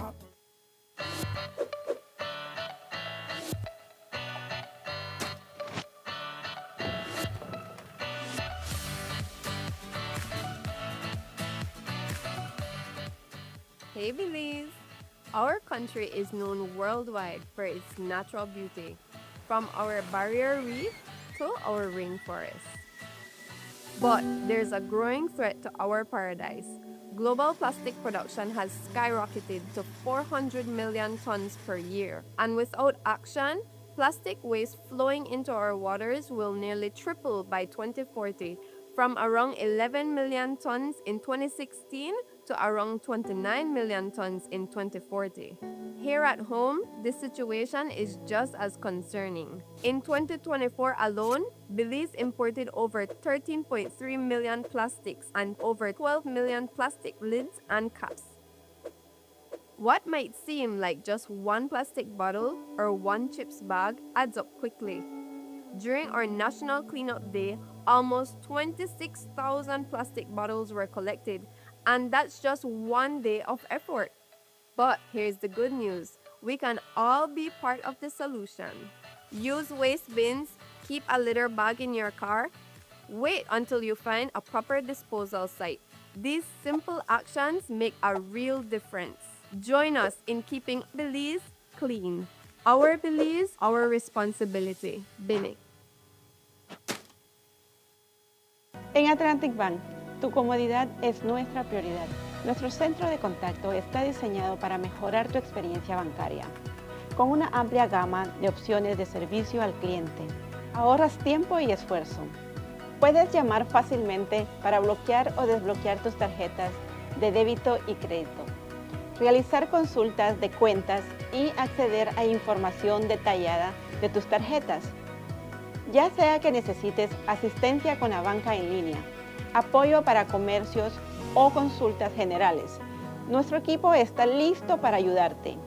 Hey Belize! Our country is known worldwide for its natural beauty, from our barrier reef to our rainforest. But there's a growing threat to our paradise. Global plastic production has skyrocketed to 400 million tons per year, and without action, plastic waste flowing into our waters will nearly triple by 2040, from around 11 million tons in 2016 to around 29 million tons in 2040. Here at home, this situation is just as concerning. In 2024 alone, Belize imported over 13.3 million plastics and over 12 million plastic lids and caps. What might seem like just one plastic bottle or one chips bag adds up quickly. During our National Cleanup Day, almost 26,000 plastic bottles were collected, and that's just one day of effort. But here's the good news. We can all be part of the solution. Use waste bins, keep a litter bag in your car, wait until you find a proper disposal site. These simple actions make a real difference. Join us in keeping Belize clean. Our Belize, our responsibility. BINIC. En Atlantic Bank, tu comodidad es nuestra prioridad. Nuestro centro de contacto está diseñado para mejorar tu experiencia bancaria. Con una amplia gama de opciones de servicio al cliente, ahorras tiempo y esfuerzo. Puedes llamar fácilmente para bloquear o desbloquear tus tarjetas de débito y crédito, realizar consultas de cuentas y acceder a información detallada de tus tarjetas. Ya sea que necesites asistencia con la banca en línea, apoyo para comercios o consultas generales, nuestro equipo está listo para ayudarte.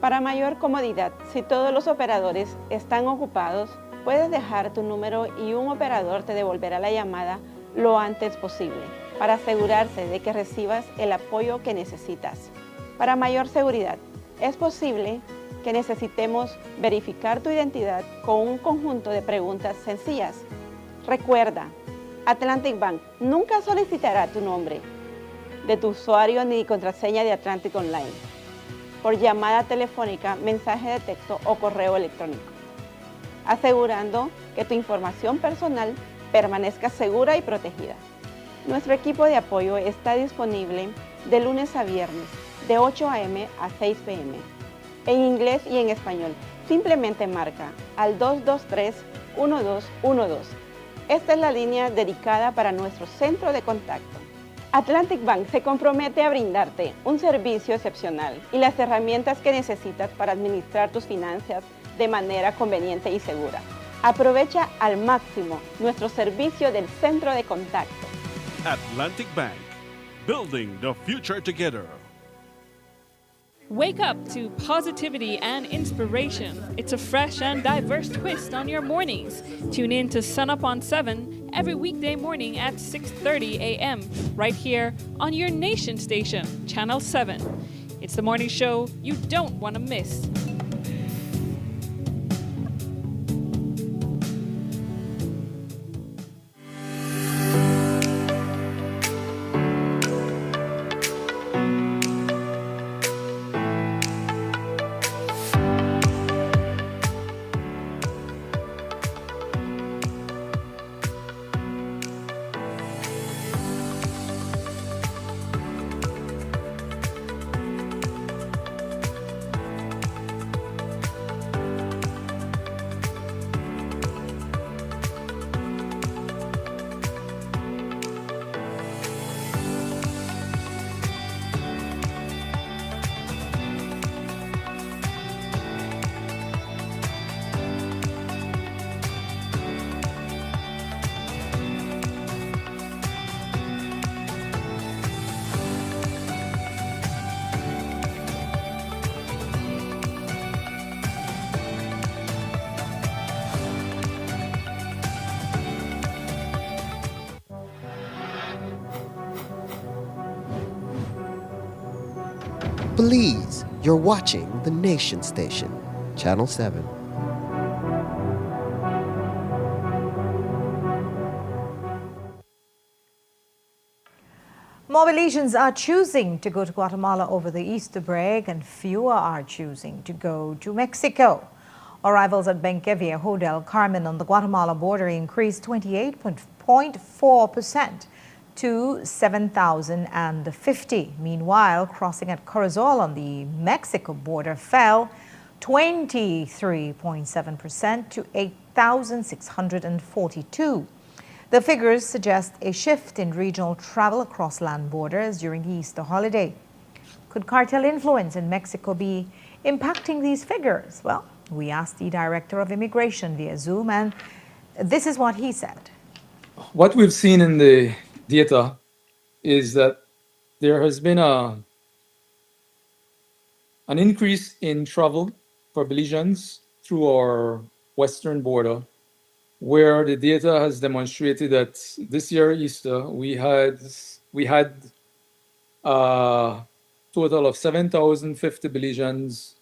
Para mayor comodidad, si todos los operadores están ocupados, puedes dejar tu número y un operador te devolverá la llamada lo antes posible para asegurarse de que recibas el apoyo que necesitas. Para mayor seguridad, es posible que necesitemos verificar tu identidad con un conjunto de preguntas sencillas. Recuerda, Atlantic Bank nunca solicitará tu nombre de tu usuario ni contraseña de Atlantic Online por llamada telefónica, mensaje de texto o correo electrónico, asegurando que tu información personal permanezca segura y protegida. Nuestro equipo de apoyo está disponible de lunes a viernes, de 8 a.m. a 6 p.m., en inglés y en español. Simplemente marca al 223-1212. Esta es la línea dedicada para nuestro centro de contacto. Atlantic Bank se compromete a brindarte un servicio excepcional y las herramientas que necesitas para administrar tus finanzas de manera conveniente y segura. Aprovecha al máximo nuestro servicio del centro de contacto. Atlantic Bank, building the future together. Wake up to positivity and inspiration. It's a fresh and diverse twist on your mornings. Tune in to Sun Up on 7 every weekday morning at 6:30 a.m. right here on your nation station, Channel 7. It's the morning show you don't want to miss. Belize, you're watching the Nation Station, Channel 7. More Belizeans are choosing to go to Guatemala over the Easter break, and fewer are choosing to go to Mexico. Arrivals at Benqueviejo del Carmen on the Guatemala border increased 28.4% to 7,050. Meanwhile, crossing at Corozal on the Mexico border fell 23.7% to 8,642. The figures suggest a shift in regional travel across land borders during the Easter holiday. Could cartel influence in Mexico be impacting these figures? Well, we asked the Director of Immigration via Zoom, and this is what he said. What we've seen in the data is that there has been an increase in travel for Belizeans through our western border, where the data has demonstrated that this year Easter we had a total of 7,050 Belizeans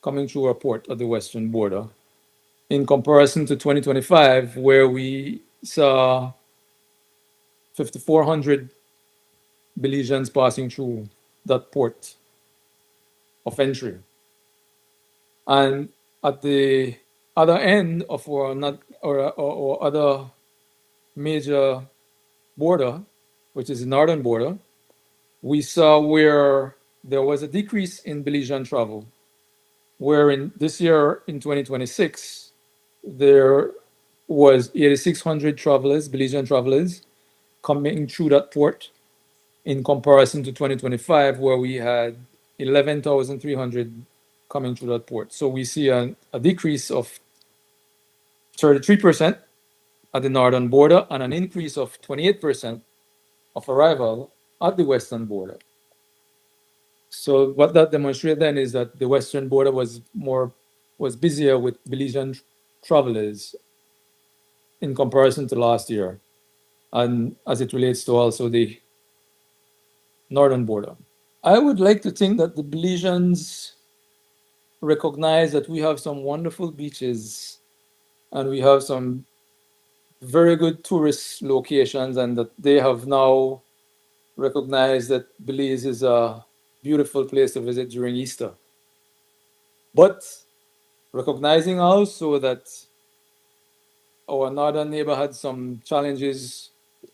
coming through our port at the western border, in comparison to 2025, where we saw 5,400 Belizeans passing through that port of entry. And at the other end of our other major border, which is the northern border, we saw where there was a decrease in Belizean travel, where in this year, in 2026, there was 8,600 travelers, Belizean travelers, coming through that port, in comparison to 2025, where we had 11,300 coming through that port. So we see a decrease of 33% at the northern border and an increase of 28% of arrival at the western border. So what that demonstrates then is that the western border was busier with Belizean travelers in comparison to last year, and as it relates to also the northern border. I would like to think that the Belizeans recognize that we have some wonderful beaches and we have some very good tourist locations, and that they have now recognized that Belize is a beautiful place to visit during Easter. But recognizing also that our northern neighbor had some challenges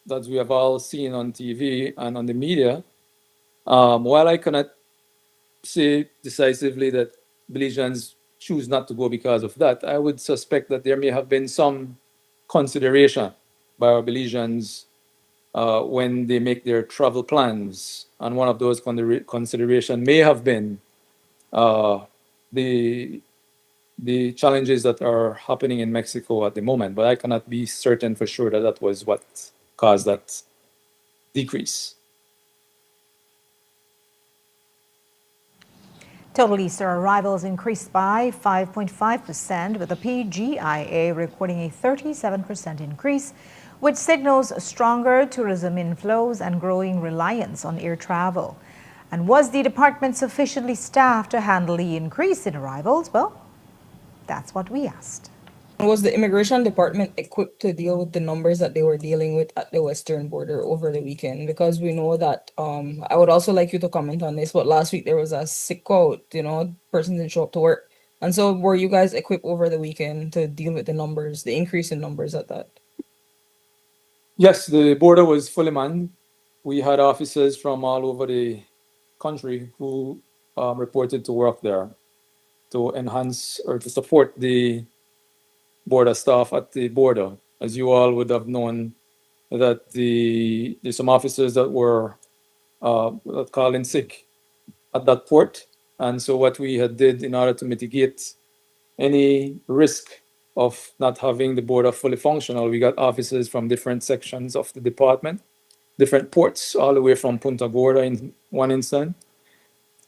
that we have all seen on TV and on the media, while I cannot say decisively that Belizeans choose not to go because of that, I would suspect that there may have been some consideration by our Belizeans when they make their travel plans. And one of those considerations may have been the challenges that are happening in Mexico at the moment. But I cannot be certain for sure that that was what caused that decrease. Total Easter arrivals increased by 5.5%, with the PGIA recording a 37% increase, which signals stronger tourism inflows and growing reliance on air travel. And was the department sufficiently staffed to handle the increase in arrivals? Well, that's what we asked. Was the immigration department equipped to deal with the numbers that they were dealing with at the western border over the weekend? Because we know that, I would also like you to comment on this, but last week there was a sick out, person didn't show up to work. And so were you guys equipped over the weekend to deal with the numbers, the increase in numbers at that? Yes, the border was fully manned. We had officers from all over the country who reported to work there to enhance or to support the border staff at the border. As you all would have known, that there's some officers that were called in sick at that port. And so what we had did in order to mitigate any risk of not having the border fully functional, we got officers from different sections of the department, different ports, all the way from Punta Gorda in one instance,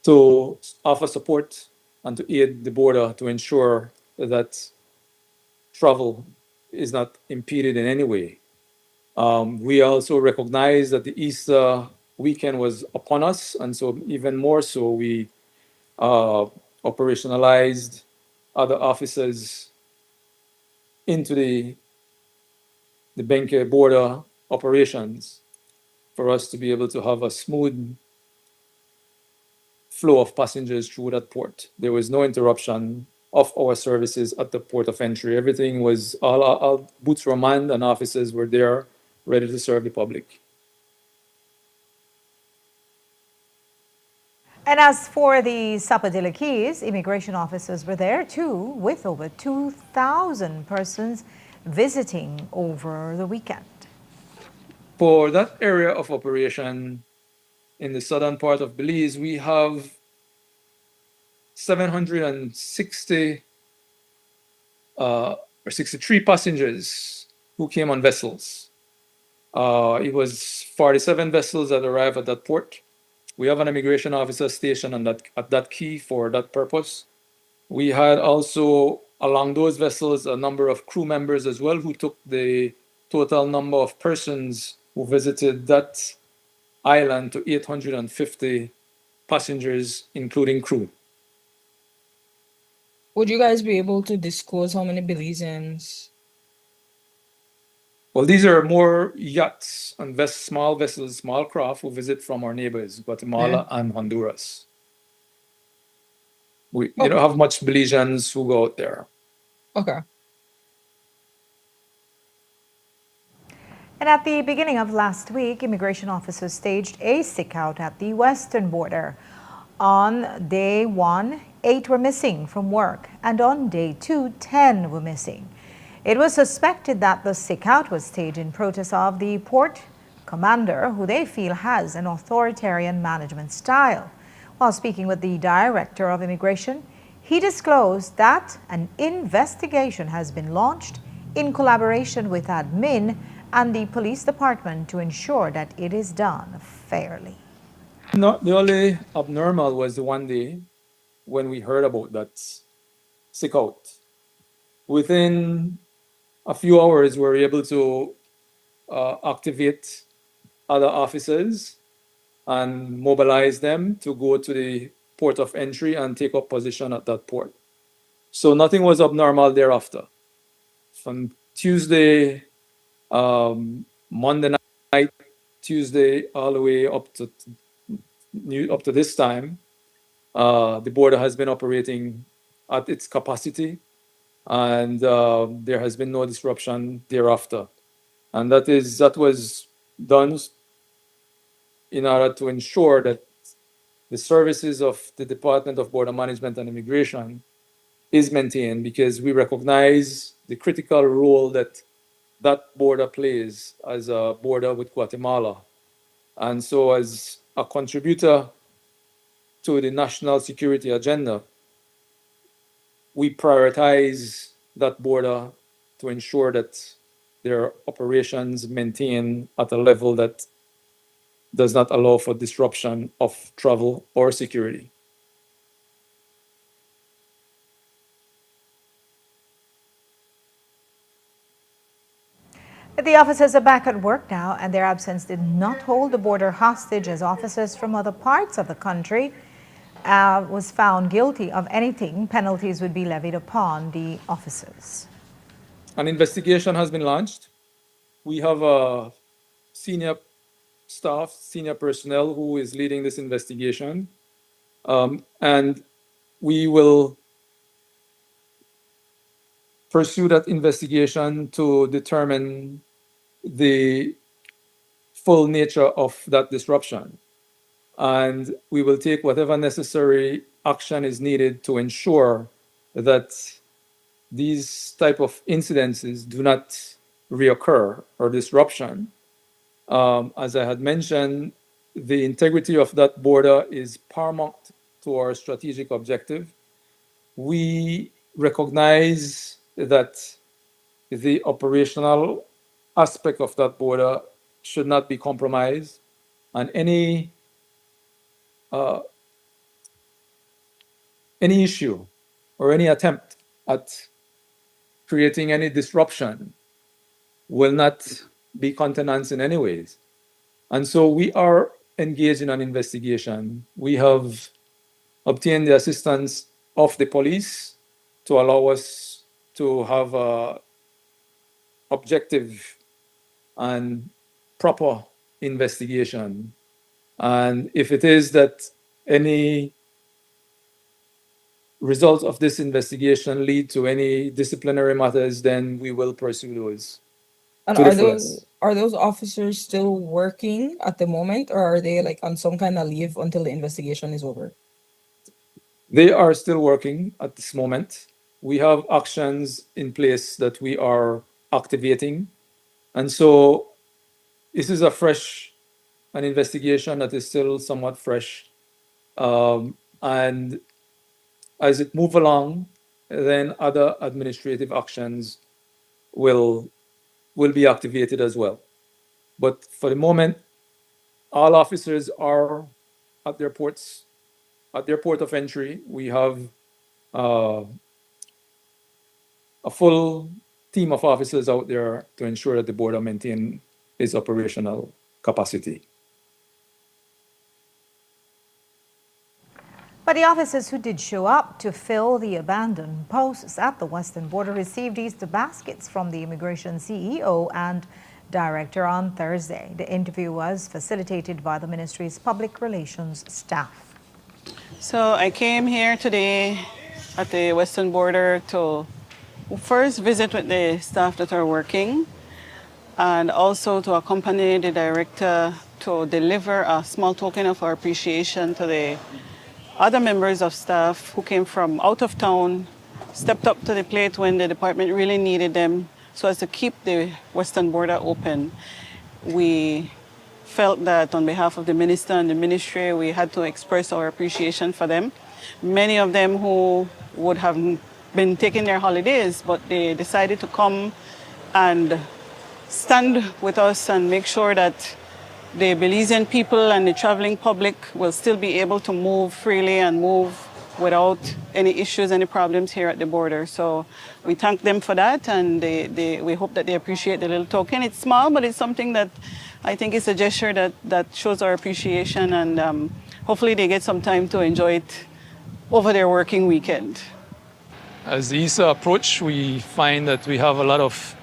to offer support and to aid the border to ensure that travel is not impeded in any way. We also recognize that the Easter weekend was upon us, and so even more so, we operationalized other officers into the Benke border operations for us to be able to have a smooth flow of passengers through that port. There was no interruption of our services at the port of entry. Everything was, all boots were manned and officers were there ready to serve the public. And as for the Sapadilla Keys, immigration officers were there too, with over 2,000 persons visiting over the weekend. For that area of operation in the southern part of Belize, we have 760 or 63 passengers who came on vessels. It was 47 vessels that arrived at that port. We have an immigration officer stationed at that key for that purpose. We had also, along those vessels, a number of crew members as well who took the total number of persons who visited that island to 850 passengers, including crew. Would you guys be able to disclose how many Belizeans? Well, these are more yachts and small vessels, small craft who visit from our neighbors, Guatemala and Honduras. We don't have much Belizeans who go out there. Okay. And at the beginning of last week, immigration officers staged a stick-out at the western border. On day 1, 8 were missing from work, and on day 2, 10 were missing. It was suspected that the stick-out was staged in protest of the port commander, who they feel has an authoritarian management style. While speaking with the director of immigration, he disclosed that an investigation has been launched in collaboration with admin and the police department to ensure that it is done fairly. No, the only abnormal was the one day when we heard about that sick out. Within a few hours, we were able to activate other officers and mobilize them to go to the port of entry and take up position at that port. So nothing was abnormal thereafter. From Tuesday, Monday night, Tuesday, all the way up to this time, the border has been operating at its capacity, and there has been no disruption thereafter. And that was done in order to ensure that the services of the Department of Border Management and Immigration is maintained, because we recognize the critical role that border plays as a border with Guatemala. And so as a contributor to the national security agenda, we prioritize that border to ensure that their operations maintain at a level that does not allow for disruption of travel or security. The officers are back at work now, and their absence did not hold the border hostage, as officers from other parts of the country was found guilty of anything. Penalties would be levied upon the officers. An investigation has been launched. We have a senior staff, senior personnel who is leading this investigation. And we will pursue that investigation to determine the full nature of that disruption. And we will take whatever necessary action is needed to ensure that these type of incidences do not reoccur or disruption. As I had mentioned, the integrity of that border is paramount to our strategic objective. We recognize that the operational aspect of that border should not be compromised, and any issue or any attempt at creating any disruption will not be countenanced in any ways. And so we are engaged in an investigation. We have obtain the assistance of the police to allow us to have a objective and proper investigation. And if it is that any results of this investigation lead to any disciplinary matters, then we will pursue those And to the fullest. are those officers still working at the moment, or are they like on some kind of leave until the investigation is over? They are still working at this moment. We have actions in place that we are activating. And so this is an investigation that is still somewhat fresh. And as it moves along, then other administrative actions will be activated as well. But for the moment, all officers are at their ports, at their port of entry. We have a full team of officers out there to ensure that the border maintain its operational capacity. But the officers who did show up to fill the abandoned posts at the western border received Easter baskets from the immigration CEO and director on Thursday. The interview was facilitated by the ministry's public relations staff. So I came here today at the western border to first visit with the staff that are working and also to accompany the director to deliver a small token of our appreciation to the other members of staff who came from out of town, stepped up to the plate when the department really needed them so as to keep the western border open. We felt that on behalf of the minister and the ministry, we had to express our appreciation for them. Many of them who would have been taking their holidays, but they decided to come and stand with us and make sure that the Belizean people and the traveling public will still be able to move freely and move without any issues, any problems here at the border. So we thank them for that, and we hope that they appreciate the little token. It's small, but it's something that I think is a gesture that shows our appreciation, and hopefully they get some time to enjoy it over their working weekend. As the Easter approach, we find that we have a lot of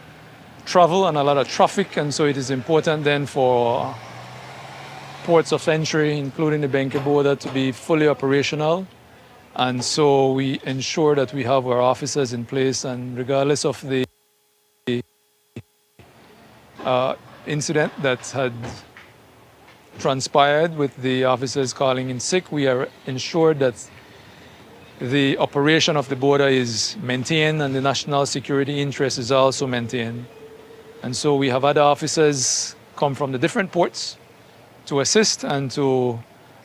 travel and a lot of traffic, and so it is important then for ports of entry, including the Benke border, to be fully operational. And so we ensure that we have our officers in place, and regardless of the incident that had transpired with the officers calling in sick, we are ensured that the operation of the border is maintained and the national security interest is also maintained. And so we have other officers come from the different ports to assist and to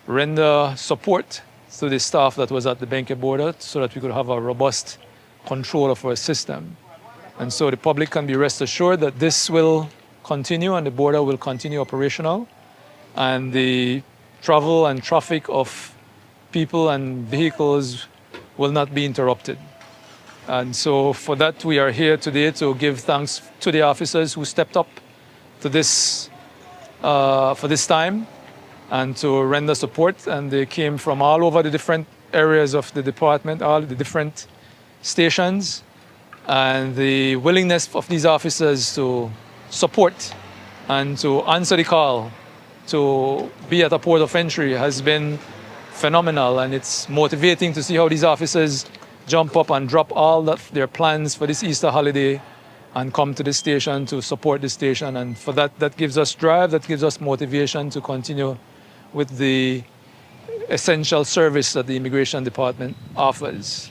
render support to the staff that was at the Benke border so that we could have a robust control of our system. And so the public can be rest assured that this will continue and the border will continue operational, and the travel and traffic of people and vehicles will not be interrupted. And so for that, we are here today to give thanks to the officers who stepped up to this for this time and to render support. And they came from all over the different areas of the department, all the different stations. And the willingness of these officers to support and to answer the call to be at a port of entry has been phenomenal. And it's motivating to see how these officers jump up and drop all of their plans for this Easter holiday and come to the station to support the station. And for that gives us drive, that gives us motivation to continue with the essential service that the Immigration Department offers.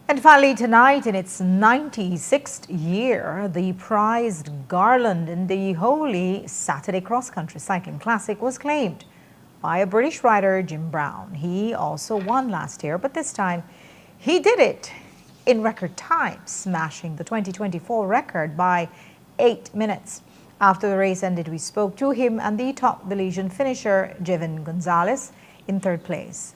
And finally tonight, in its 96th year, the prized garland in the Holy Saturday Cross Country Cycling Classic was claimed by a British rider, Jim Brown. He also won last year, but this time he did it in record time, smashing the 2024 record by 8 minutes. After the race ended, we spoke to him and the top Belizean finisher, Jevin Gonzalez, in third place.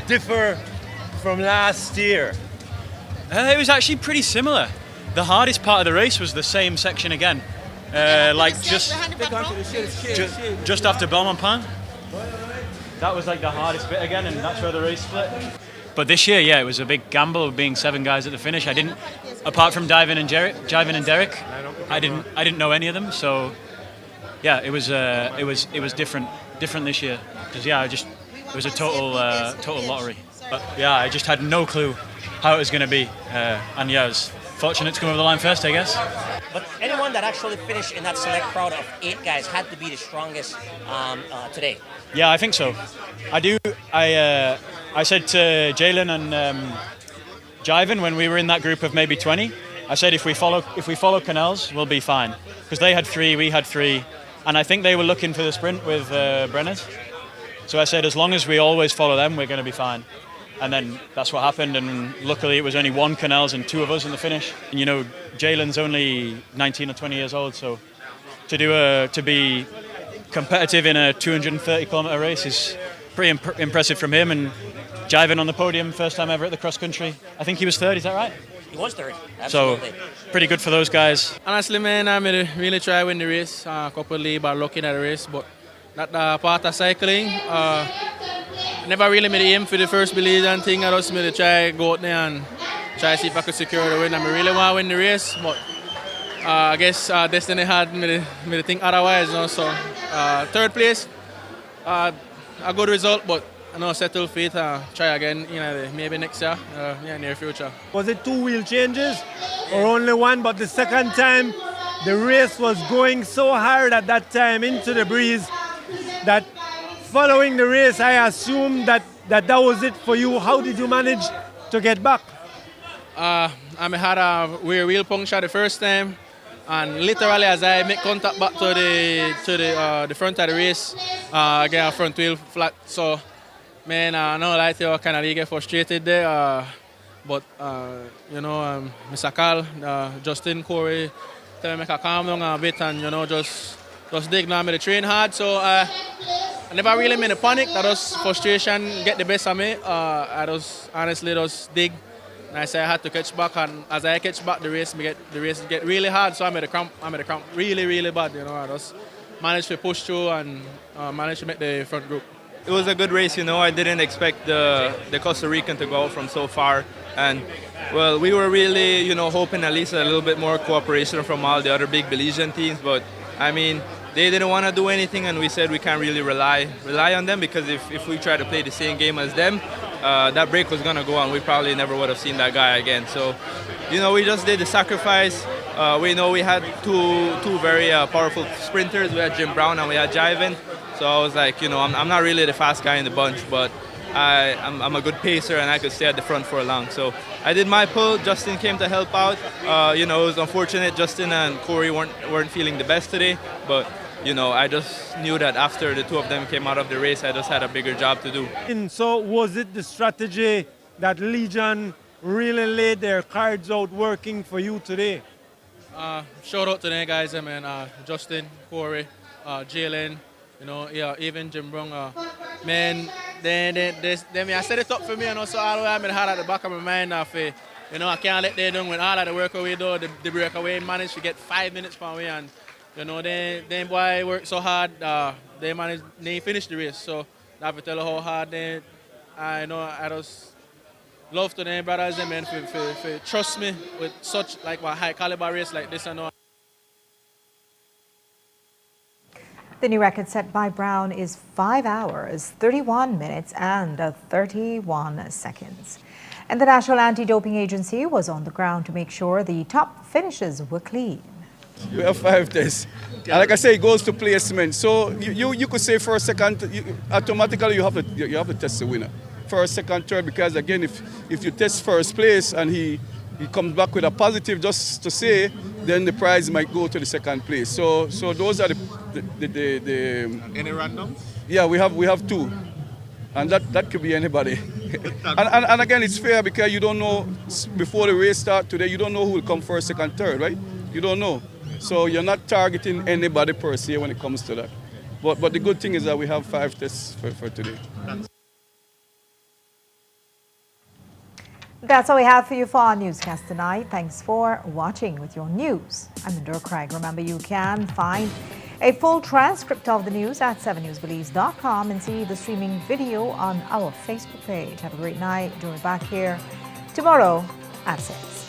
differ from last year? It was actually pretty similar. The hardest part of the race was the same section again, like just after Belmont. That was like the hardest bit again, and that's where the race split. But this year, yeah, it was a big gamble of being 7 guys at the finish. I didn't, apart from Jivin and Derek, I didn't know any of them. So yeah, it was different this year because it was a total lottery. But yeah, I just had no clue how it was going to be, and yeah, I was fortunate to come over the line first, I guess. But anyone that actually finished in that select crowd of 8 guys had to be the strongest today. Yeah, I think so. I said to Jalen and Jivin when we were in that group of maybe 20, I said if we follow Canals, we'll be fine because they had 3, we had 3, and I think they were looking for the sprint with Brenners. So I said as long as we always follow them, we're going to be fine. And then that's what happened, and luckily it was only 1 Canals and 2 of us in the finish. And Jalen's only 19 or 20 years old, so to be competitive in a 230-kilometer race is pretty impressive from him. And Jivin on the podium, first time ever at the cross country. I think he was 3rd, is that right? He was 3rd, absolutely. So pretty good for those guys. Honestly, man, I really try to win the race. A couple of lead by looking at the race, but not part of cycling. Never really made the aim for the first Belizean thing. I just made to try go out there and try to see if I could secure the win. I really want to win the race, but I guess destiny had me to think otherwise. So 3rd place, a good result, but settle fate. Try again, maybe next year, near future. Was it 2 wheel changes or only 1? But the second time, the race was going so hard at that time into the breeze that following the race, I assumed that was it for you. How did you manage to get back? I had a rear wheel puncture the first time, and literally as I make contact back to the front of the race, I get a front wheel flat. So, man, I know I kind of get frustrated there. But Mr. Carl, Justin, Corey, tell me to calm down a bit and just dig now. I'm to train hard, so I never really made a panic. That was frustration get the best of me. I just honestly just dig. And I say I had to catch back, and as I catch back, the race get really hard. So I made a cramp really, really bad. I just managed to push through and managed to make the front group. It was a good race. I didn't expect the Costa Rican to go out from so far, and well, we were really hoping at least a little bit more cooperation from all the other big Belizean teams, but I mean, they didn't want to do anything, and we said we can't really rely on them, because if we try to play the same game as them, that break was going to go on. We probably never would have seen that guy again. So, we just did the sacrifice. We know we had two very powerful sprinters. We had Jim Brown and we had Jivin. So I was like, I'm not really the fast guy in the bunch, but I'm a good pacer and I could stay at the front for long. So I did my pull. Justin came to help out. It was unfortunate Justin and Corey weren't feeling the best today, but I just knew that after the 2 of them came out of the race, I just had a bigger job to do. And so was it the strategy that Legion really laid their cards out working for you today? Shout out to them guys, Justin, Corey, Jalen, even Jim Brown. Man, they set it up for me, so all I had at the back of my mind of, I can't let them down with all of the work we do. The breakaway managed to get 5 minutes from me, and they boy worked so hard. They finished the race, so I have to tell you how hard I just love to them brothers and for trust me with such a high caliber race like this. The new record set by Brown is 5 hours, 31 minutes and 31 seconds. And the National Anti-Doping Agency was on the ground to make sure the top finishes were clean. We have 5 tests. And like I say, it goes to placement. So you could say first, second, automatically you have to test the winner. First, second, third, because again, if you test first place and he comes back with a positive just to say, then the prize might go to the second place. So those are the Any randoms? Yeah, we have 2. And that could be anybody. and again, it's fair because you don't know, before the race start today, you don't know who will come first, second, third, right? You don't know. So you're not targeting anybody per se when it comes to that. But the good thing is that we have 5 tests for today. That's all we have for you for our newscast tonight. Thanks for watching with your news. I'm Indra Craig. Remember, you can find a full transcript of the news at 7newsbelieves.com and see the streaming video on our Facebook page. Have a great night. Join me back here tomorrow at 6.